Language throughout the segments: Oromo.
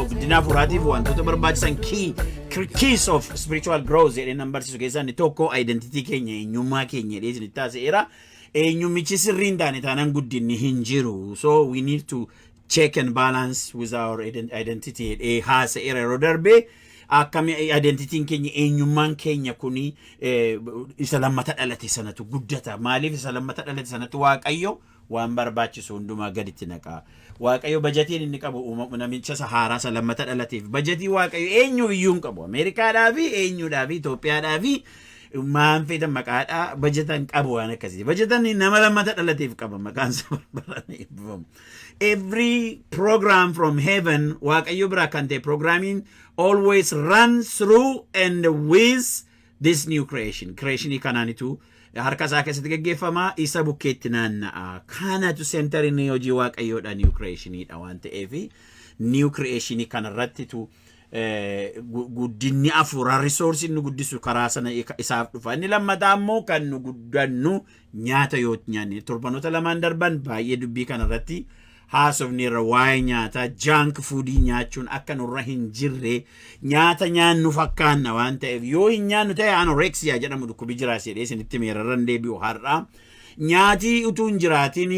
Guddina hafuuraatiif wantoota barbaachisan keys of spiritual growth jedhee barsiisu keessaa inni tokko identity keenya eenyummaa keenya jedhee isinitti taasiseera. Eenyummichi sirrii hin taane taanaan guddinni hin jiru. So we need to check and balance with our identity. Haasa'eera yeroo darbee akkami identity keenya eenyummaan keenya kuni isa lammata dhalate sanatu guddata. Maaliif isa lammata dhalate sanatu Waaqayyo waan barbaachisu hundumaa gaditti naqa. Waaqayyo bajetiin inni qabu namicha haaraa isa lammata dhalateef bajetii Waaqayyo eenyu iyyuu hin qabu. Ameerikaadhaa fi eenyudhaa fi Itoophiyaadhaa fi maan fedhan maqaadhaa bajetan qabu waan akkasii. Bajetan nama lammata dhalateef qaba maqaan isaa barbaadanii eebbifamu. Every program from heaven Waaqayyo biraa kan ta'e programming always runs through and with this new creation. Creationii kanaanitu harka isaa keessatti gaggeeffama isa bukkeetti naanna'a. Kanatu centerinii hojii Waaqayyoodha new creationiidha waan ta'eef new creationii kanarrattitu guddinni afuura resource inni guddisu karaa sana isaaf dhufa. Inni lammataa immoo kan nu guddannu nyaata yoo nyaanne torbanoota lamaan darban baay'ee dubbii kanarratti haasofneerra waa'ee nyaata junk foodii nyaachuun akka nurra hin jirre nyaata nyaannu fakkaanna waan ta'eef yoo hin nyaannu ta'e anorexia jedhamu dhukkubi jiraas jedhee isinitti meerarran deebi'u har'a. Nyaati utuu hin jiraatin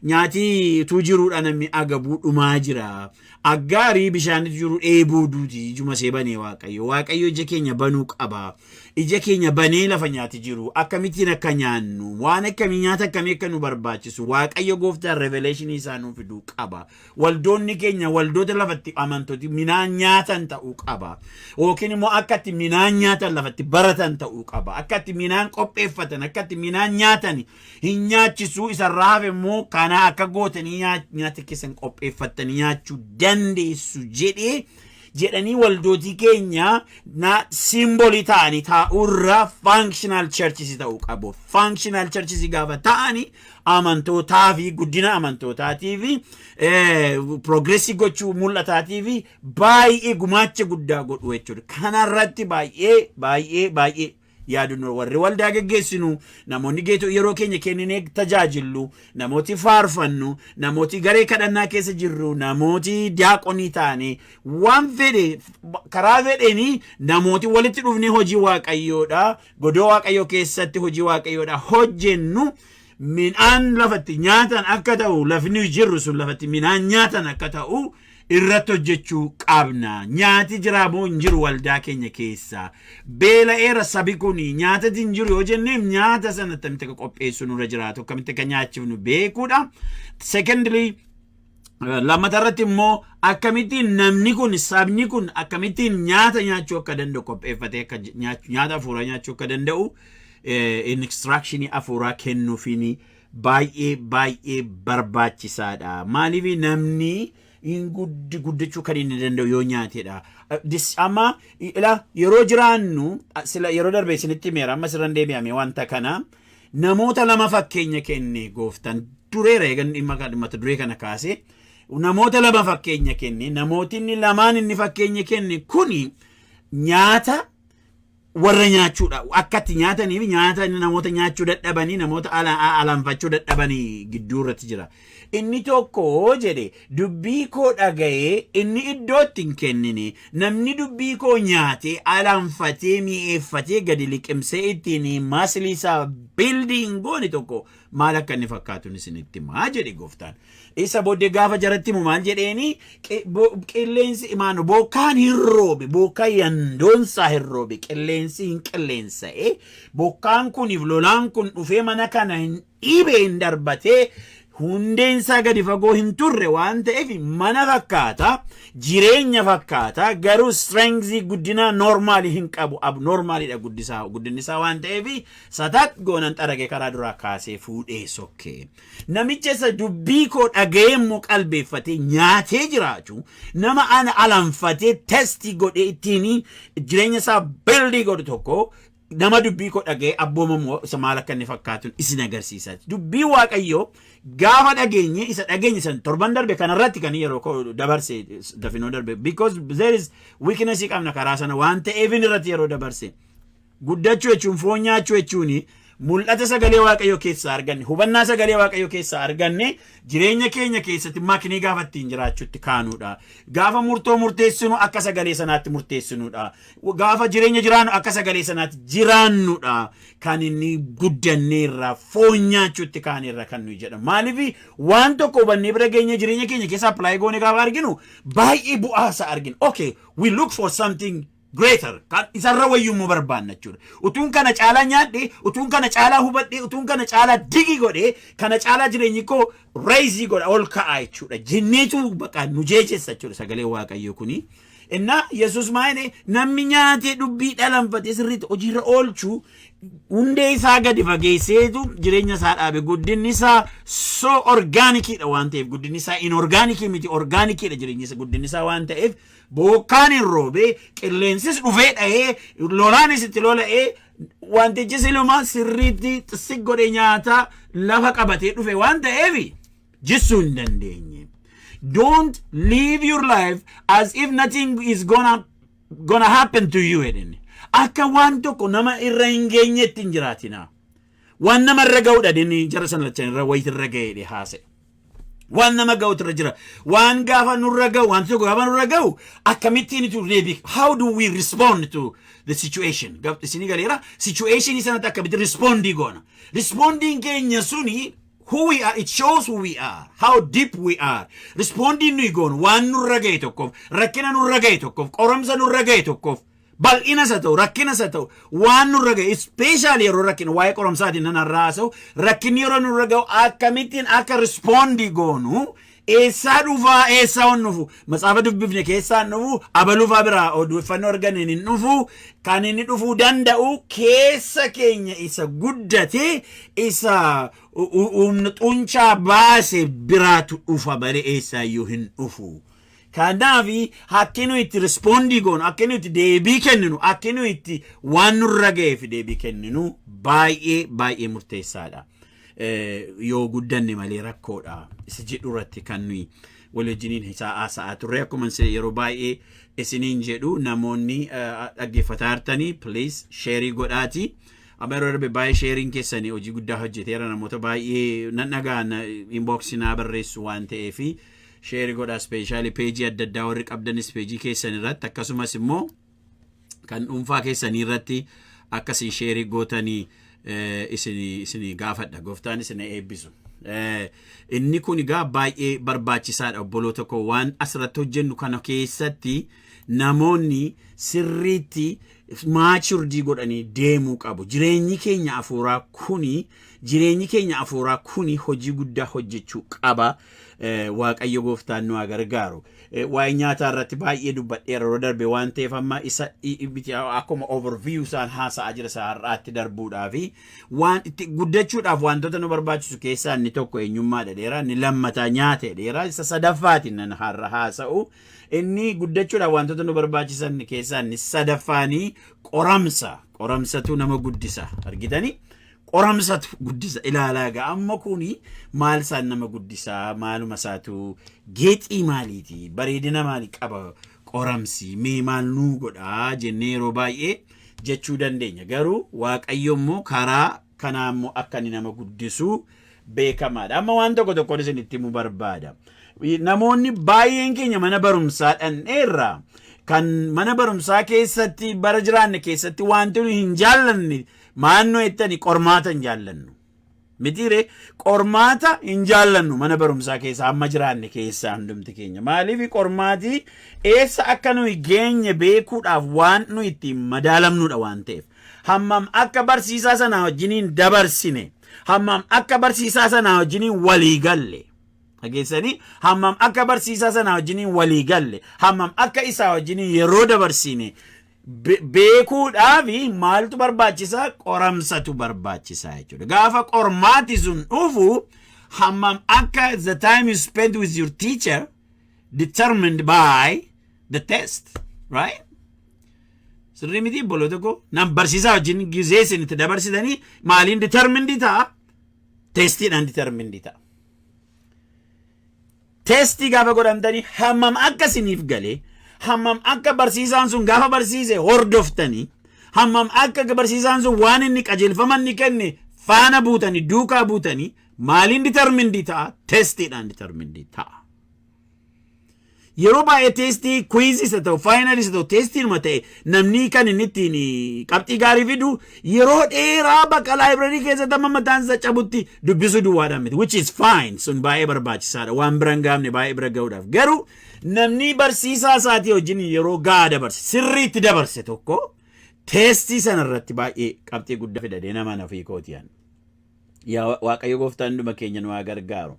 nyaati utuu jiruudha namni agabuu dhumaa jira. Aggaarii bishaanitti jiru dheebuu duuti ijuma see banee Waaqayyo ija keenya banuu qaba. Ija keenya banee lafa nyaati jiru akkamittiin akka nyaannu waan akkamii nyaata akkamii akka nu barbaachisu Waaqayyo gooftaan revelation isaa nuuf fiduu qaba. Waldoonni keenya waldoota lafatti amantooti minaan nyaatan ta'uu qaba. Yookiin immoo akkatti minaan nyaatan lafatti baratan ta'uu qaba. Akkatti minaan qopheeffatan akkatti minaan nyaatan hin nyaachisu isarraa hafe immoo kana akka gootanii nyaata keessan qopheeffatanii nyaachuu dandeessu jedhanii waldootii keenya na simbolii ta'anii taa'urra functional churches ta'uu qabu. Functional churches gaafa ta'anii amantootaa fi guddina amantootaatiif progressi gochuu mul'ataatiif baay'ee gumaacha guddaa godhu jechuudha. Kanarratti baay'ee yaadunno warri waldaa geggeessinu namoonni geeto yeroo keenya kennine tajaajilu namooti faarfannu namooti garee kadhannaa keessa jirru namooti diyaaqonii taane waan fedhe karaa fedheni namooti walitti dhufne hojii Waaqayyoodha godoo Waaqayyoo keessatti hojii Waaqayyoodha hojjennu minaan lafatti nyaatan akka ta'u lafni jirru sun lafatti minaan nyaatan akka ta'u irratti hojjechuu qabna. Nyaati jira moo hin jiru waldaa keenya keessa. Beela'eera sabi kun nyaata hin jiru yoo jenneef nyaata sana akkamitti akka qopheessu nurra jiraatu akkamitti akka nyaachifnu beekuudha. Secondly lammatarratti immoo akkamittiin namni kun sabni kun akkamittiin nyaata nyaachuu akka danda'u qopheeffatee akka nyaata hafuuraa nyaachuu akka danda'u instructionii hafuuraa kennuufiin baay'ee barbaachisaadha. Maaliif namni guddachuu kan inni danda'u yoo nyaatedha. Amma yeroo jiraannu yeroo darbee isinitti meera amma sirran deebi'ame wanta kana namoota lama fakkeenya kenne gooftaan dureera eegan mata duree kana kaase namoota lama fakkeenya kenne namootni lamaan inni fakkeenya kenne kuni nyaata warra nyaachuudha akkatti nyaataniif nyaata namoota nyaachuu dadhabanii namoota alanfachuu dadhabanii gidduu irratti jira. Inni tokko jedhe dubbii koo dhaga'ee inni iddootti hin kennine namni dubbii koo nyaate alanfatee mi'eeffatee gadi liqimsee ittiin maasli isaa biildiin goone tokko maal akka inni fakkaatu isinitti maa jedhe gooftaan. Isa booddee gaafa jaratti himu maal jedheeni qilleensi imaanu bokkaan hin roobe bokkaa yandoonsaa hin roobe qilleensi hin qilleensa'e bokkaan kuniif lolaan kun dhufee mana kana hin dhiibee hin darbatee hundeensaa gadi fagoo hin turre waan ta'eef mana fakkaata jireenya fakkaata garuu strengthii guddina normaalii hin qabu abnormaaliidha guddinnisaa waan ta'eef satat goonan xarage karaa duraa kaasee fuudhee sokkee namicha isa dubbii koo dhaga'eemmoo qalbeeffatee nyaatee jiraachuu nama ana alanfatee testii godhee ittiin jireenya isaa bildii godhu tokko nama dubbii koo dhaga'ee abboomamoo isa maal akka inni fakkaatuun isin agarsiisa. Dubbii Waaqayyoo gaafa dhageenye isa dhageenye san torban darbe kanarratti kan yeroo dabarse dafinoo darbe because there is weakness qabna karaa sana waan ta'eef irratti yeroo dabarse guddachuu jechuun foon nyaachuu jechuun mul'ata sagalee waaqayyoo keessaa arganne hubannaa sagalee waaqayyoo keessaa arganne jireenya keenya keessatti maknii gaafa ittiin jiraachuutti kaanuudha. Gaafa murtoo murteessinu akka sagalee sanaatti murteessinuudha. Gaafa jireenya jiraannu akka sagalee sanaatti jiraannuudha. Kan inni guddanneerra foon nyaachuutti kaaneerra kan nuyi jedhamu. Maaliif waan tokko hubannee bira geenye jireenya keenya keessa apply goone gaafa arginu baay'ee bu'aasa arginu. Okay, we look for something greater kan isarra wayyummoo barbaanna jechuudha. Utuun kana caalaa nyaadhe, utuun kana caalaa hubadhe, utuun kana caalaa digi godhe, kana caalaa jireenyi koo raisii godha ol ka'aa jechuudha. Jenneetu baqa nu jeechessa jechuudha sagalee waaqayyoo kuni. Inna Yesuus maayine namni nyaatee dubbii dhalanfatee sirriitti hojiirra oolchu hundee isaa gadi fageesseetu jireenya isaa dhaabe. Guddinni isaa so orgaanikiidha waan ta'eef guddinni isaa inorgaanikii miti orgaanikiidha jireenya isaa guddinni isaa waan ta'eef bokkaan hin roobe qilleensis dhufee dha'ee lolaanis itti lola'ee wantichi silumaa sirriitti xissi godhe nyaata lafa qabatee dhufe waan ta'eef jissuu hin dandeenye. Don't live your life as if nothing is gonna happen to you. Akka waan tokko nama irra hin geenyetti hin jiraatina. Waan nama irra ga'uudha dini jara san lachan irra wayit irra ga'e haase. Waan nama ga'utu irra jira. Waan gaafa nurra ga'u, waan tokko gaafa nurra ga'u akkamittiin itu deebi. How do we respond to the situation? Isini galeera situation isanatti akkamitti respondi goona. Responding keenya suni who we are, it shows who we are, how deep we are. Responding nui goon waan nurra ga'e tokkoof, rakkina nurra ga'e tokkoof, qoramsa nurra ga'e tokkoof, bal'ina sa ta'u, rakkina sa ta'u, waan nurra ga'e, especially yeroo rakkina waa'ee qoramsaatiin nan har'aasa'u, rakkinni yeroo nurra ga'u akkamittiin akka respondi goonu eessaa dhufaa eessaa on dhufu matsaafa dubbifne keessaa dhufu abalufaa biraa odeeffannoo arganne hin dhufu kan inni dhufuu danda'u keessa keenya isa guddate isa xunchaa baase biraatu dhufa bare eessaayyuu hin dhufu. Kanaafi hakkinu itti respondi goonu hakkinu itti deebii kenninu hakkinu itti waan nurra ga'eef deebii kenninu baay'ee murteessaadha. Yoo guddanne malee rakkoodha. Isa jedhu irratti kan nuyi wal wajjiniin haasa'aa turre akkuma yeroo baay'ee isiniin jedhu namoonni dhaggeeffataa jirtanii please share godhaati. Amma yeroo darbe baay'ee sharing keessanii hojii guddaa hojjeteera namoota baay'ee nan dhagaan inbox naa barreessu waan ta'eef share godhaa specially page adda addaa warri qabdanis page keessan irratti akkasumas immoo kan dhuunfaa keessanii irratti akkasii share gootanii isini gaafadha gooftaan isin eebbisu. Inni kun egaa baay'ee barbaachisaadha obboloota koo waan asirratti hojjennu kana keessatti namoonni sirriitti maachurdii godhanii deemuu qabu. Jireenyi keenya afuuraa kuni hojii guddaa hojjechuu qaba. Waaqayyo gooftaan nu gargaaru. Waa'ee nyaataa irratti baay'ee dubbadheera yeroo darbe waan ta'eef amma isa akkuma overview isaan haasa'aa jira isaa har'aatti darbuudhaafi waan itti guddachuudhaaf wantoota nu barbaachisu keessaa inni tokko eenyummaadha dheeraa inni lammataa nyaata dheeraa isa sadaffaatiin nan har'a haasa'u inni guddachuudhaaf wantoota nu barbaachisan keessaa inni sadaffaanii qoramsatu nama guddisa argitanii. Qoramsatu guddisa ilaalaa gaa amma kuni maal isaan nama guddisaa maaluma isaatu geexii maaliiti bareedina maalii qaba qoramsi mee maal nuu godhaa jennee yeroo baay'ee jechuu dandeenya garuu waaqayyo immoo karaa kanaa immoo akka inni nama guddisuu beekamaadha. Amma waan tokkoon isinitti himuu barbaada. Namoonni baay'een keenya mana barumsaa dhandheerra kan mana barumsaa keessatti bara jiraanne keessatti wanti nu hin jaallanne maannoo ettani qormaata hin jaallannu. Mitiire qormaata hin jaallannu mana barumsaa keessa amma jiraanne keessa hundumti keenya. Maaliif qormaati eessa akka nuyi geenye beekuudhaaf waan nu ittiin madaalamnudha waan ta'eef. Hammam akka barsiisaa sanaa wajjiniin dabarsine, hammam akka barsiisaa sanaa wajjiniin walii galle. Dhageessanii hammam akka barsiisaa sanaa wajjiniin walii galle, hammam akka isaa wajjiniin yeroo dabarsine beekuudhaafi maaltu barbaachisaa qoramsatu barbaachisaa jechuudha. Gaafa qormaati sun dhufu hammam akka the time you spend with your teacher determined by the test, right? Sirrii miti obboloota koo nam barsiisaa wajjin gizee isinitti dabarsitanii maaliin determined ta'a? Testiidhaan determined ta'a. Testii gaafa godhamtanii hammam akka isiniif galee hammam akka barsiisaan sun gaafa barsiise hordoftanii hammam akka barsiisaan sun waan inni qajeelfama inni kenne faana buutanii duukaa buutanii maaliin determined ta'a testiidhaan determined ta'a. Yeroo baay'ee testii quizzis ta'u finalis ta'u testiin mata'e namni kan inni ittiin qabxii gaarii fidu yeroo dheeraa bakka library keessatti amma mataan isa cabutti dubbisuu duwwaadhaan miti which is fine sun baay'ee barbaachisaadha waan bira hin gaafne baay'ee bira ga'uudhaaf garuu namni barsiisaa isaatii wajjin yeroo gahaa dabarse sirriitti dabarse tokko testii sanarratti baay'ee qabxii guddaa fidadee nama nafii kootiyaan. Yaa Waaqayyo gooftaan hunduma keenya nu haa gargaaru.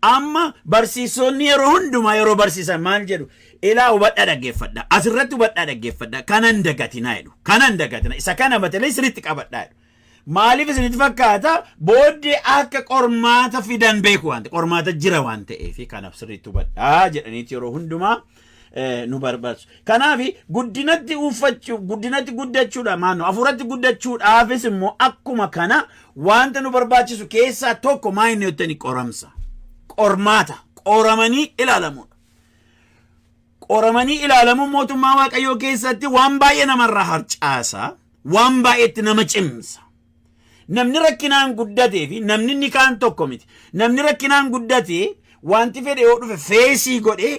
Amma barsiisonni yeroo hundumaa yeroo barsiisan maal jedhu ilaa hubadhaa dhaggeeffadha asirratti hubadhaa dhaggeeffadha kanan dagatinaa jedhu kanan dagatina isa kana batalee sirriitti qabadhaa jedhu. Maaliif isinitti fakkaata booddee akka qormaata fidan beeku waan ta'e qormaata jira waan ta'eef kanaaf sirriitti hubadhaa jedhaniiti yeroo hundumaa nu barbaachisu. Kanaaf guddinatti uffachuu guddinatti guddachuudha maanno afuuratti guddachuudhaafis immoo akkuma kana wanta nu barbaachisu keessaa tokko maa inni yottani qoramsa. Qormaata qoramanii ilaalamuudha. Qoramanii ilaalamuun mootummaa Waaqayyoo keessatti waan baay'ee namarraa harcaasa waan baay'eetti nama cimsa. Namni rakkinaan guddatee fi namni inni kaan tokko miti. Namni rakkinaan guddatee wanti fedhe yoo dhufe feesii godhee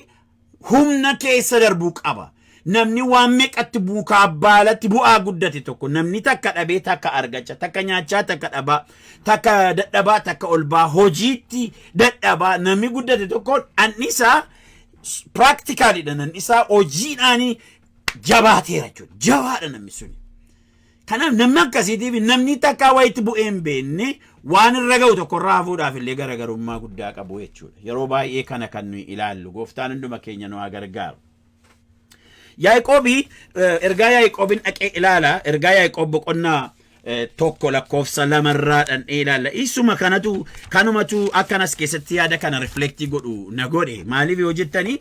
humna keessa darbuu qaba. Namni waan meeqatti buukaa baalatti bu'aa guddate tokko namni takka dhabee takka argacha takka nyaachaa takka dhabaa takka dadhabaa takka olbaa hojiitti dadhabaa namni guddate tokko annisaa practicalidha annisaa hojiidhaanii jabaateera jechuudha jabaadha namni suni. Kanaaf namni akkasiitiif namni takka wayitti bu'ee hin beekne waan irra ga'u tokko irraa hafuudhaaf illee garaagarummaa guddaa qabu jechuudha. Yeroo baay'ee kana kan nuyi ilaallu gooftaan hunduma keenya nu haa gargaaru. Yaaqoobii ergaa Yaaqoobiin dhaqee ilaala ergaa Yaaqoob boqonnaa tokko lakkoofsa lamarraa dhandhee ilaalla isuma kanumatu akkanas keessatti yaada kana reflektii godhu na godhe maaliif yoo jettanii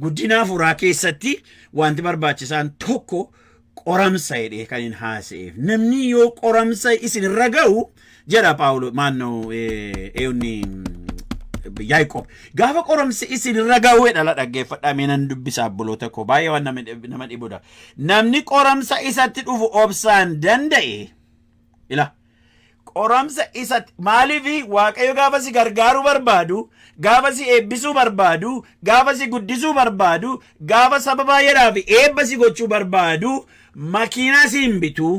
guddina hafuuraa keessatti wanti barbaachisaan tokko qoramsa jedhee kan hin haasa'eef namni yoo qoramsa isin irra ga'u jedha Paawulo maannoo eewni Yaaqoob gaafa qoramsi isin irra ga'u dhala dhaggeeffadhaa meenan dubbisaa obboloota koo baay'ee waan nama dhibudha. Namni qoramsa isatti dhufu obsaan danda'e ila qoramsa isatti maaliif Waaqayyo gaafa si gargaaruu barbaadu gaafa si eebbisuu barbaadu gaafa si guddisuu barbaadu gaafa saba baay'eedhaaf eebba si gochuu barbaadu makiinaa si hin bitu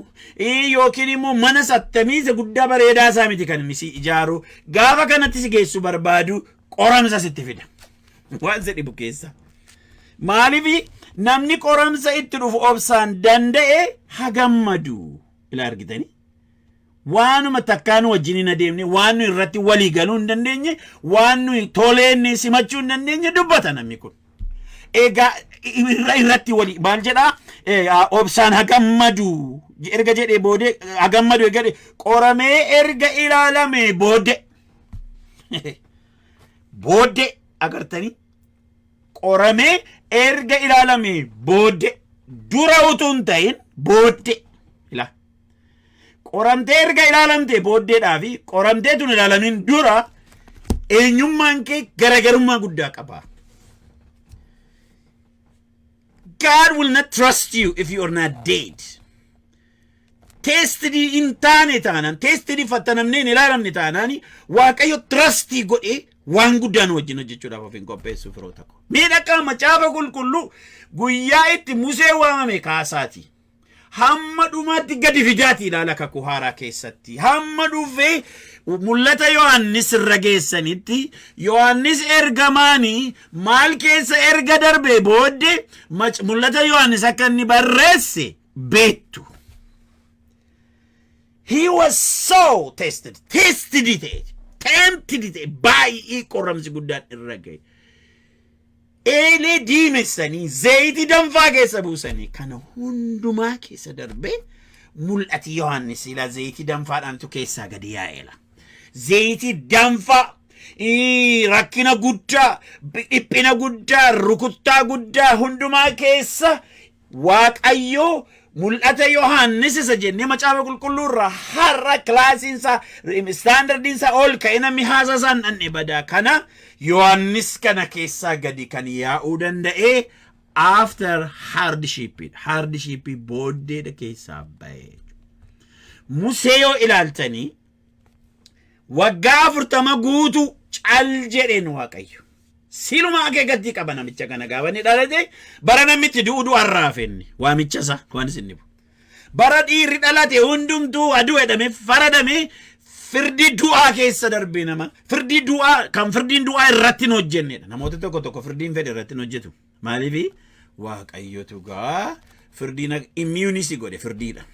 yookiin immoo mana sattamiisa guddaa bareedaa isaa miti kan si ijaaru gaafa kanatti si geessu barbaadu qoramsa sitti fida waan si dhibu keessa. Maaliif namni qoramsa itti dhufu obsaan danda'e hagammadu ila argitanii waanuma takkaanu wajjin hin adeemne waan nu irratti walii galuu hin dandeenye waan nu toleenne simachuu hin dandeenye dubbata namni kun. Egaa irratti walii maal jedhaa obsaan hagammadu erga jedhee boodee hagammadu erga qoramee erga ilaalame boodee boodee agartanii qoramee erga ilaalame boodee dura utuu hin ta'in boodee ila qoramtee erga ilaalamte booddeedhaa fi qoramtee tun ilaalamin dura eenyummaan kee garaagarummaa guddaa qaba. God will not trust you if you are not dead. Testidi intane tanan, testidi fatanamne ilalamne tanani, Waaqayyo trustii godhe waan guddaan wajjin hojjechuudhaaf of hin qopheessu firoota koo. Miidhagaa macaafa qulqulluu guyyaa itti Musee waamame kaasaati. Hamma dhumaatti gadi fidaati ilaala kakuu haaraa keessatti. Hamma dhufee mul'ata Yohaannis irra geessanitti Yohaannis ergamaanii maal keessa erga darbe booddee mul'ata Yohaannis akka inni barreesse beektu. He was so tested tempted baay'ee qorramsi guddaan irra ga'e. Eelee diimessanii zayitii danfaa keessa buusanii kana hundumaa keessa darbe mul'ati Yohaannis ila zayitii danfaadhaantu keessaa gadi yaa'eela. Zayitii danfaa rakkina guddaa dhiphina guddaa rukuttaa guddaa hundumaa keessa Waaqayyo mul'ata Yohaannis isa jennee macaafa qulqulluurraa har'a kilaasiinsa standardiinsa ol ka'e namni haasasaan dhanne badaa kana Yohaannis kana keessaa gadi kan yaa'uu danda'e after hardship booddeedha keessaa ba'e. Musee yoo ilaaltanii waggaa 40 guutu cal jedheen waaqayyo siluma akeekatti qaba namicha kana gaafani dhalate bara namichi du'u arraafenni waamicha isaa waan isin bara dhiirri dhalate hundumtuu aduu edame faradame firdi du'aa keessa darbee nama firdi du'aa kan firdiin du'aa irratti hin hojjennedha namoota tokko firdiin fedhe irratti hin hojjetu maaliif waaqayyotu gaa firdiin immunisi godhe firdiidha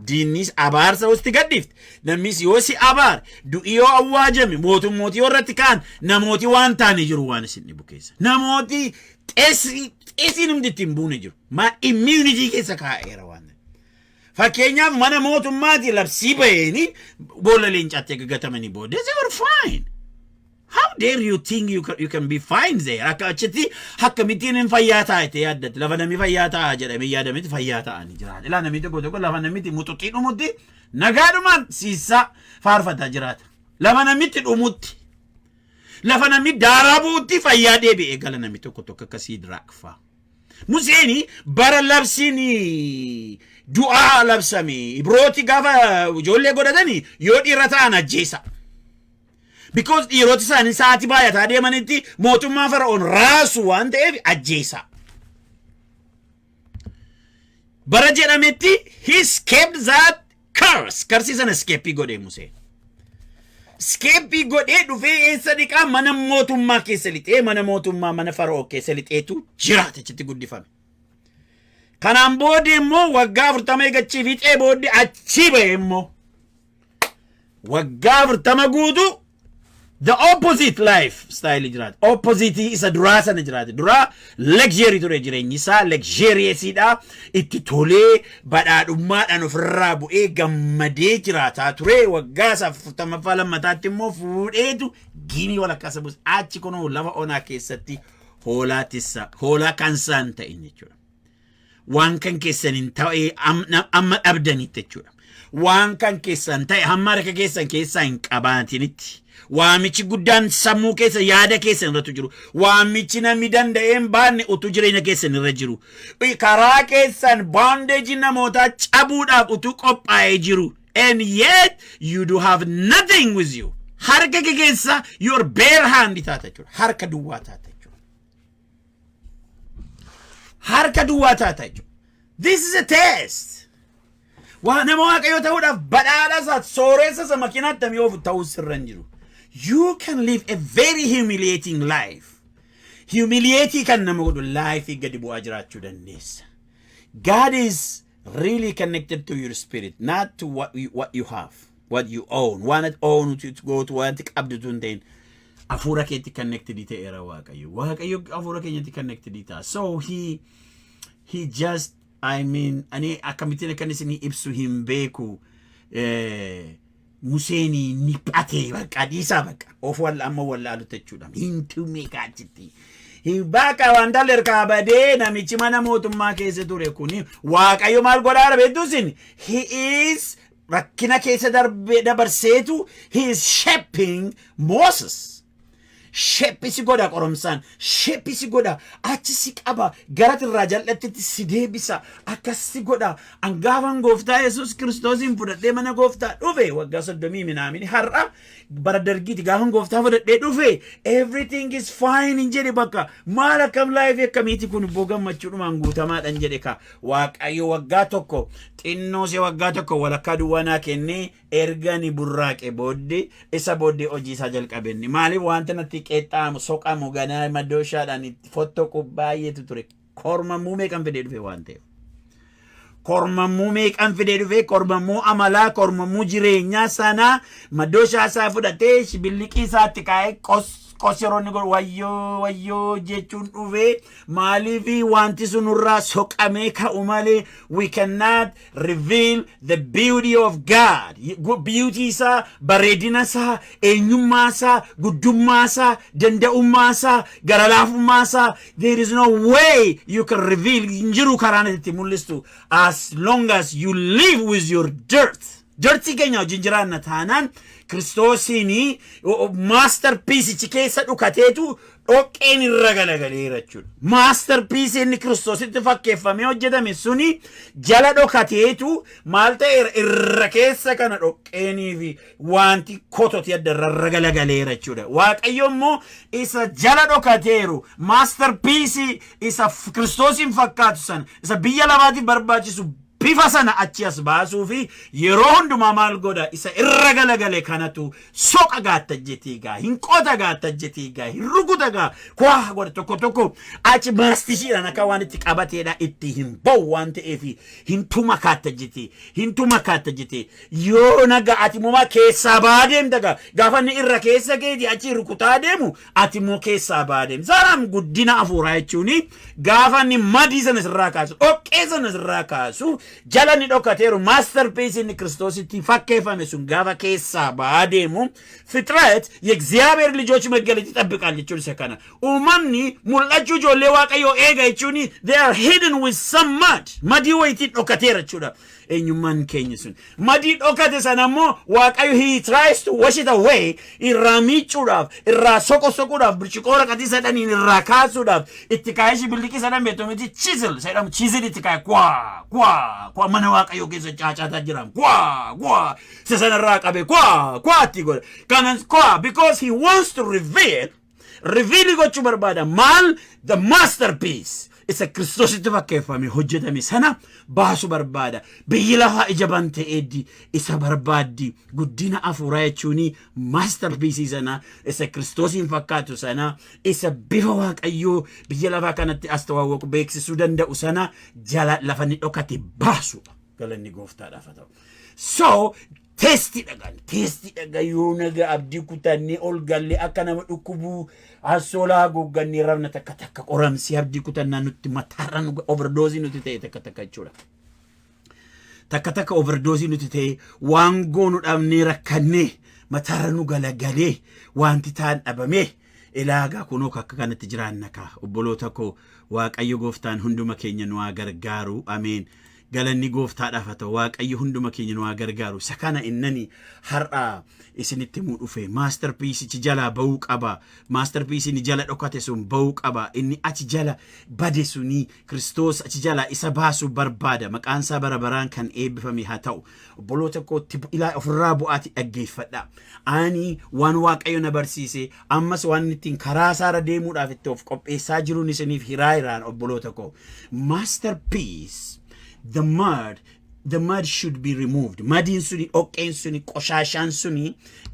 diinnis abaarsa usti gaddiifte namnis yoo si abaar du'i yoo awwaajame mootummooti yoo irratti kaan namooti waan taane jiru waan isin dhibu keessa namooti xeesiin hundi ittiin buune jiru maa immunity keessa kaa'eera waan fakkeenyaaf mana mootummaati labsii baheeni boolla leencaatti gagatamanii booda they were fine. How dare you think you can be fine there? Akka achitti akkamitti hin fayyaa taate yaaddatti lafa namni fayyaa ta'a jedhamee yaadametti fayyaa ta'anii jiraata. Ilaa namni tokko lafa namitti mututti dhumutti nagaadhumaan siisaa faarfataa jiraata. Lafa namitti dhumutti lafa namni daaraa bu'utti fayyaa deebi'ee gala namni tokko akkasii diraaqfaa. Museeni bara labsiin du'aa labsame ibrooti gaafa ijoollee godhatanii yoo dhiira ta'an ajjeesa. Because dhiiroti isaanii sa'aatii baay'ataa deemanitti mootummaa fara'oon raasu waan ta'eef ajjeesa. Bara jedhametti he escaped that curse. Curse sana escape godhee Museen. Escape godhee dhufee eessa dhiqaa mana mootummaa keessa lixee mana mootummaa mana fara'oo keessa lixeetu jiraata achitti guddifame. Kanaan booda immoo waggaa 40 eeggachii fiixee booda achi ba'e immoo waggaa 40 guutuu the opposite lifestyle jiraata. Opposite isa duraa sana jiraata. Duraa luxury ture jireenyi isaa luxuriousdha. Itti tolee badhaadhummaadhaan ofirraa bu'ee gammadee jiraataa ture. Waggaa 40 lammataatti immoo fuudheetu Ginii walakkaasa buuse. Achi kunoo lafa onaa keessatti hoolaa kansaan ta'in jechuudha. Waan kan keessan hin ta'e amma dhabdanitti jechuudha. Waan kan keessan ta'e hamma harka keessan keessaa hin qabaatinitti. Waamichi guddaan sammuu keessa yaada keessan irratti jiru. Waamichi namni danda'een baanne utuu jireenya keessan irra jiru. Karaa keessan bondage namootaa cabuudhaaf utuu qophaa'ee jiru. And yet you do have nothing with you. Harka keessa your bare hand taata jechuudha. Harka duwwaa taata jechuudha. Harka duwwaa taata jechuudha. This is a test. Waa nama waaqayyoo ta'uudhaaf badhaadhasaa sooressa makiinaatti tamii oofu ta'uu sirra hin jiru. You can live a very humiliating life. Humiliating kan nama godhu life gadi bu'aa jiraachuu dandeessa. God is really connected to your spirit, not to what you have, what you own. Waan own to go to wanti qabdu tun ta'in afuura keetti connected ta'eera waaqayyo. Waaqayyo afuura keenyatti connected ta'a. So he just ani akkamittiin akkan isin ibsu hin beeku. Museeni niphate bakka dhiisaa bakka of walla amma wallaalu jechuudha. Hintu meeqaachiti. Bakka wanta lerkaa badee namichi mana mootummaa keessa ture kuni waaqayyo maal godhaa beektuusin he is rakkina keessa dabarseetu he is shaping Moses. Sheppisi godha qoromsaan sheppisi godha achi si qaba garat irraa jal'attitti si deebisa akkasi godha angaafan gooftaa Yesuus Kiristoosin fudhadhee mana gooftaa dhufe waggaa 30 minaamini har'a bara dargiiti gaafan gooftaa fudhadhee dhufe everything is fine in jedhe bakka maal akkam life akkamiiti kun boo gammachuudhumaan guutamaadhaan jedhe ka waaqayyo waggaa tokko xinnoo se waggaa tokko walakkaa duwwanaa kennee ergani burraaqe booddee isa booddee hojii isaa jalqabenni maaliif wanta natti qeexxaamu soqamu ganaa madooshaadhaan fottoqu baay'eetu ture kormamuu meeqan fidee dhufe waan ta'eef kormamuu meeqan fidee dhufe kormamuu amalaa kormamuu jireenyaa sanaa madooshaa isaa fudhatee shibilliqii isaatti kaa'ee qosyeroonni wayyoo jechuun dhufe maaliifi wanti sunurraa soqamee ka'u malee we cannot reveal the beauty of God. Beauty isaa bareedina isaa eenyummaa isaa guddummaa isaa danda'ummaa isaa garalaafummaa isaa there is no way you can reveal injiru karaan itti mul'istu as long as you live with your dirt. Dirty keenya wajjin jiraanna taanaan Kiristoosiin masterpiece keessa dhukateetu dhoqqeen irra galagaleera jechuudha. Masterpiece inni Kiristoositti fakkeeffamee hojjetame suni jala dhokateetu maal ta'eera irra keessa kana dhoqqeenii fi wanti kototi adda irra galagaleera jechuudha. Waaqayyo immoo isa jala dhokateeru masterpiece isa Kiristoosiin fakkaatu sana isa biyya lafaatiif barbaachisu bifa sana achi as baasuu fi yeroo hundumaa maal godha isa irra galagale kanatu soqa gaattajjetiigaa hin qota gaattajjetiigaa hin rukuta kwaa godha tokko achi maastishiidhaan akka waan itti qabateedha itti hin ba'u waan ta'eef hin tuma kaattajjeti yoo naga ati mumaa keessaa baadeem daga gaafa inni irra keessa keeti achi rukutaa deemu ati moo keessaa baadeem zaraan guddina afuuraa jechuuni gaafa inni madii sana sirraa kaasu dhoqqee sana sirraa kaasu jalani dhokateeru masterpiece inni Kiristoositti fakkeeffame sun gaafa keessaa baadeemu fitret የእግዚአብሔር ልጆች መገለጥ ይጠብቃል jechuun isa kana uumamni mul'achuu ijoollee waaqayyoo eega jechuuni they are hidden with some mud madii wayitiin dhokateera jechuudha eenyummaan keenya sun madii dhokate sana immoo waaqayyo he tries to wash it away irraa miicuudhaaf irraa soquudhaaf birciqoo raqatii sadaniin irraa kaasuudhaaf itti kaayee shibilliqii sadan beetomiti chisel jedhamu chisel itti kaayee kwaa mana waaqayyo keessa caacaataa jiran kwaa isa sanarraa qabe kwaa itti godha kanas kwaa because he wants to reveal gochuu barbaada maal the masterpiece isa Kiristoositti fakkeeffame hojjetame sana baasu barbaada biyyi lafaa ija banta'eeddi isa barbaaddi guddina afuuraa jechuuni masterpiece sana isa Kiristoosiin fakkaatu sana isa bifa waaqayyoo biyya lafaa kanatti as tawaawwaqu beeksisuu danda'u sana jala lafanni dhokate baasu galanni gooftaadhaaf haa ta'u so testi dhaga yoo naga abdii kutannee ol galle akka nama dhukkubuu asolaa goggannee rabna takka qoramsi abdii kutannaa nutti mataarra overdose nuti ta'e takka jechuudha. Takka overdose nuti ta'e waan goonu dhabnee rakkannee mataarra nu galagalee wanti ta'an dhabamee ilaagaa kunoo akka kanatti jiraanna kaa obboloota koo waaqayyo gooftaan hunduma keenya nu haa gargaaru ameen. galanni gooftaadhaaf haa ta'u waaqayyo hunduma keenya nu haa gargaaru sakana innani har'a isinitti muu dhufe masterpiece ci jala ba'uu qaba masterpiece ni jala dhokate sun ba'uu qaba inni achi jala bade suni Kiristoos achi jala isa baasu barbaada maqaan isaa barabaraan kan eebbifame haa ta'u obboloota kootti ilaa ofirraa bu'aati dhaggeeffadha ani waan waaqayyo na barsiise ammas waan ittiin karaa isaarra deemuudhaaf itti of qopheessaa jiruun isiniif hiraayiraan obboloota koo masterpiece the mud should be removed madin suni oqqeen suni qoshashan suni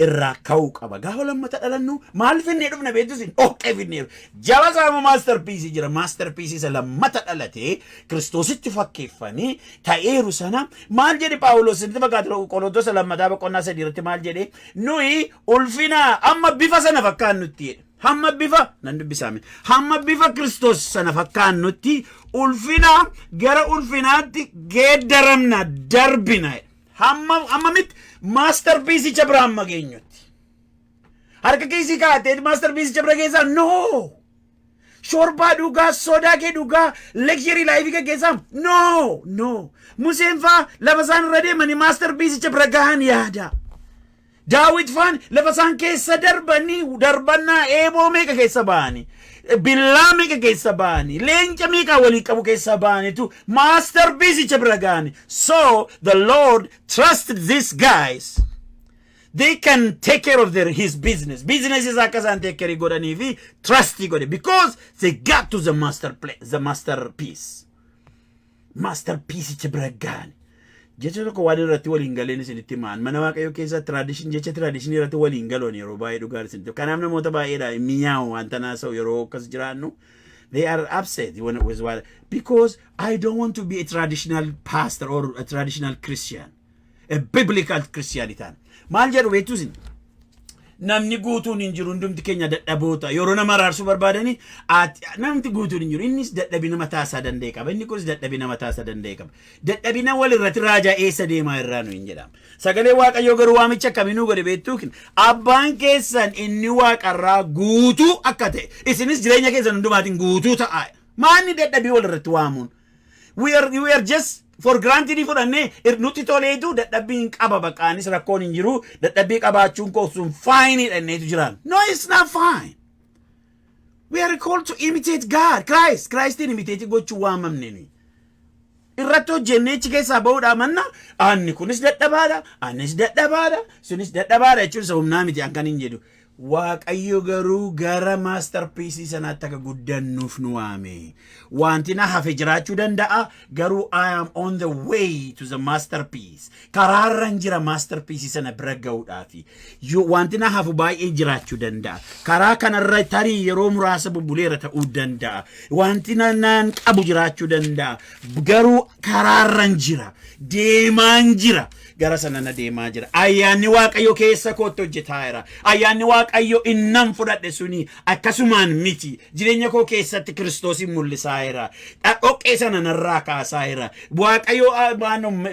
irra ka'uu qaba gaafa lammata dhalannu maal finnee dhufna beektu sin oqqee finnee jala saama masterpiece jira masterpiece isa lammata dhalate Kiristoositti fakkeeffanii ta'eeru sana maal jedhe Phaawulos itti fakkaatu Qorontos lammataa boqonnaa 3 irratti maal jedhe nuyi ulfina amma bifa sana fakkaannutti hamma bifa Kiristoos sana fakkaannutti ulfina gara ulfinaatti geeddaramna darbina hamma mit masterpiece jabra amma geenyutti harka keessa kaatee masterpiece jabra keessa no shorba dhugaa sodaa kee dhugaa luxury life keessa no Museen fa lafa isaan irra deemanii masterpiece jabra gahan yaada Daawit fan lafa isaan keessa darbannaa eeboo meeqa keessa ba'ani billaa meeqa keessa ba'ani leenca meeqa walii qabu keessa ba'ani tu masterpiece jabra gahani so the Lord trusted these guys they can take care of his business is akka isaan take care godhanii fi trusty godhe because they got to the masterpiece jabra gahani jecha tokko waan irratti waliin galeen isinitti maan mana waaqayyo keessa tradition irratti waliin galoon yeroo baay'ee dhugaa isinitti kanaaf namoota baay'eedha mi'aawu wanta naasa'u yeroo akkas jiraannu they are upset when it was because I don't want to be a traditional pastor or a traditional Christian a biblical Christianity maal jedhu beektu isin namni guutuun hin jiru hundumti keenya dadhaboota yeroo nama raarsuu barbaadani namni guutuun hin jiru innis dadhabina mataasaa danda'e qaba inni kunis dadhabina mataasaa danda'e qaba dadhabina walirratti raajaa eessa deemaa irraa nu hin jedhama sagalee waaqayyoo garuu waamicha akkaminuu godhe beektuukin abbaan keessan inni waaqarraa guutuu akka ta'e isinis jireenya keessan hundumaatiin guutuu ta'a maanni dadhabii walirratti waamuun we are just for granted fudhanne nuti toleetu dadhabbiin qaba baqaanis rakkoon hin jiru dadhabbii qabaachuun koo sun fine dhanneetu jiraan no it's not fine We are called to imitate God. Christ in imitate gochuu waamamne nuyi. Irratti hojjennee achi keessaa bahuudhaa manna anni kunis dadhabaadha, annis dadhabaadha, sunis dadhabaadha jechuun isa humnaa miti akkan hin jedhu. Waaqayyo garuu gara masterpiece sanaatti akka guddannuuf nu waame. Wanti na hafe jiraachuu danda'a garuu I am on the way to the masterpiece. Karaarran jira masterpiece sana bira ga'uudhaafi. Wanti na hafu baay'ee jiraachuu danda'a. Karaa kanarra tarii yeroo muraasa bubbuleera ta'uu danda'a. Wanti naan qabu jiraachuu danda'a. Garuu karaarran jira. Deemaan jira. Gara sana na deemaa jira. Ayyaanni Waaqayyo keessa kootti hojjetaa jira. Ayyaanni Waaqayyo innan fudhadhe suni akkasumaan miti. Jireenya koo keessatti Kiristoosin mul'isaa jira. Dhoqqee sana narraa kaasaa jira. Waaqayyo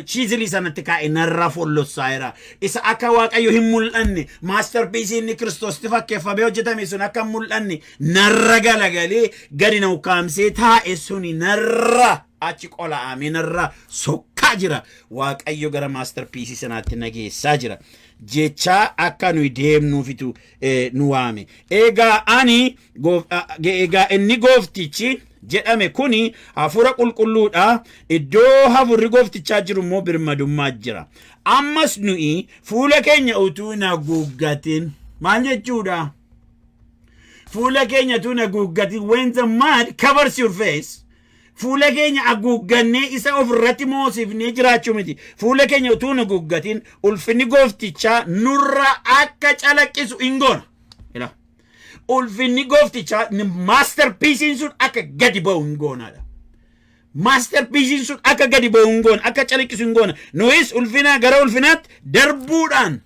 chiizilii sanatti kaa'e narraa follossaa jira. Isa akka Waaqayyo hin mul'anne masterpiece inni Kiristoosti fakkeeffamee hojjetame sun akka hin mul'anne narra galagalee gadi na ukkaamsee taa'e suni narra achi qola aminarra sokkaa jira. Waaqayyo gara masterpiece sanaatti nageessaa jira. Jecha akka nuyi deemnuufitu nu waame. Egaa inni gooftichi jedhame kuni hafuura qulqulluudha. Iddoo hafuurri gooftichaa jiru immoo birmadummaa jira. Ammas nuyi fuula keenya utuu hin haguuggatin maal jechuudha? Fuula keenya utuu hin haguuggatin when the mud covers your face. Fuula keenya haguuggannee isa ofirratti moosifnee jiraachuu miti. Fuula keenya utuu hin haguuggatin ulfinni gooftichaa nurra akka calaqqisu hin goona. Ulfinni gooftichaa masterpiece sun akka gadi ba'u hin goonaadha. Masterpiece sun akka gadi ba'u hin goona, akka calaqqisu hin goona. Nuyis ulfina gara ulfinaatti darbuudhaan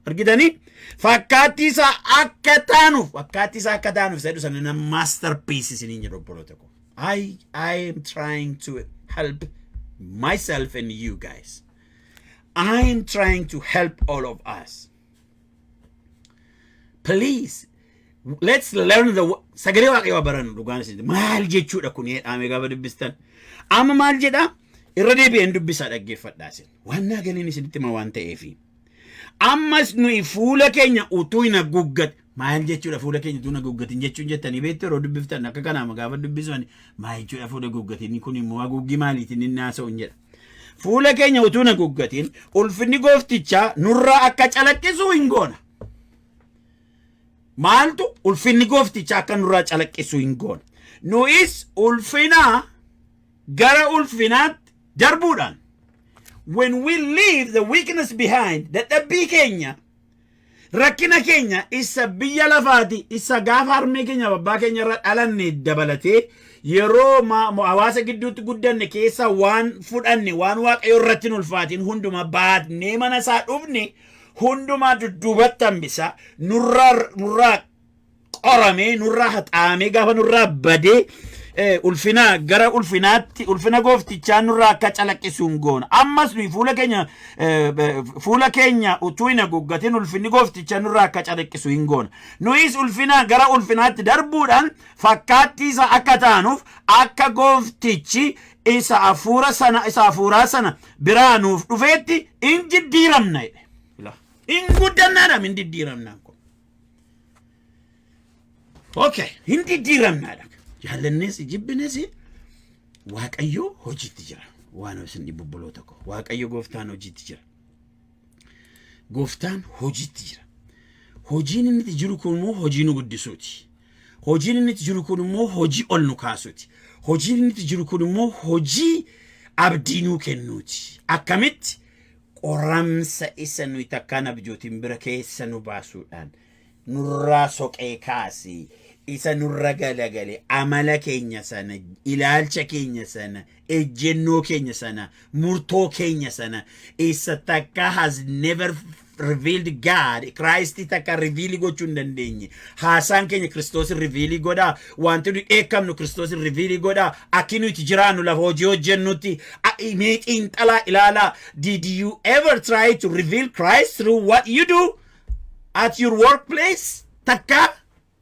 argitanii fakkaattii isaa akka taanuuf jedhu sana masterpiece isiniin jedhu obboloota koo. I am trying to help myself and you guys. I am trying to help all of us. Please, let's learn the sagalee waaqayyoo barannu dhugaan isin maal jechuudha kun jedhame gaafa dubbistan. Amma maal jedha? Irra deebi'een dubbisaa dhaggeeffadhaa isin. Waan galiin isinitti hima waan ta'eefi. Ammas nuyi fuula keenya utuu hin haguuggatin maal jechuudha fuula keenya utuu hin haguuggatin jechuun jettanii beektu yeroo dubbiftan akka kanaa gaafa dubbisan maal jechuudha fuula haguuggatin kun immoo haguuggii maaliitiin inni haasa'u hin jedha. Fuula keenya utuu hin haguuggatin ulfinni gooftichaa nurraa akka calaqqisu hin goona. Maaltu ulfinni gooftichaa akka nurraa calaqqisu hin goona. Nuyis ulfinaa gara ulfinaatti darbuudhaan. When we leave the weakness behind, dadhabbii keenya, rakkina keenya isa biyya lafaati, isa gaafa harmee keenya babbaa keenya irra dhalanne dabalatee yeroo hawaasa gidduutti guddanne keessa waan fudhanne waan waaqayyo irratti hin ulfaatin hunduma baatnee mana isaa dhufne hundumaa dudduubatti hambisa nurraa qoramee nurraa haxaamee gaafa nurraa badee ulfina gara ulfinaatti ulfina gooftichaa nurraa akka calaqqisu hin goona. Ammas nuyi fuula keenya utuu hin haguuggatin ulfinni gooftichaa nurraa akka calaqqisu hin goona. Nuyis ulfina gara ulfinaatti darbuudhaan fakkaattii isa akka taanuuf akka gooftichi isa hafuuraa sana biraa nuuf dhufeetti hin jijjiiramna jedhe. Hin guddannaadha hin jijjiiramnaan kun. Okay, hin jijjiiramnaadha. Jaalannes jibbines waaqayyo hojiitti jira. Waan isin bubboloota ko. Waaqayyo gooftaan hojiitti jira. Gooftaan hojiitti jira. Hojiin inni jiru kun immoo hojii nu guddisuuti. Hojiin inni jiru kun immoo hojii ol nu kaasuuti. Hojiin inni jiru kun immoo hojii abdii nu kennuuti. Akkamitti qoramsa isa nuyi takkaan abjootiin bira keessa nu baasuudhaan nurraa soqee kaasee isa nurra galagale amala keenya sana ilaalcha keenya sana ejjennoo keenya sana murtoo keenya sana isa takka has never revealed God Christ takka reveal gochuu hin dandeenye haasaan keenya Kiristoos reveal godha wanti nu eekamnu Kiristoos reveal godha akkinu itti jiraannu lafa hojii hojjennutti meeqiin xalaa ilaala. Did you ever try to reveal Christ through what you do at your workplace? Takka?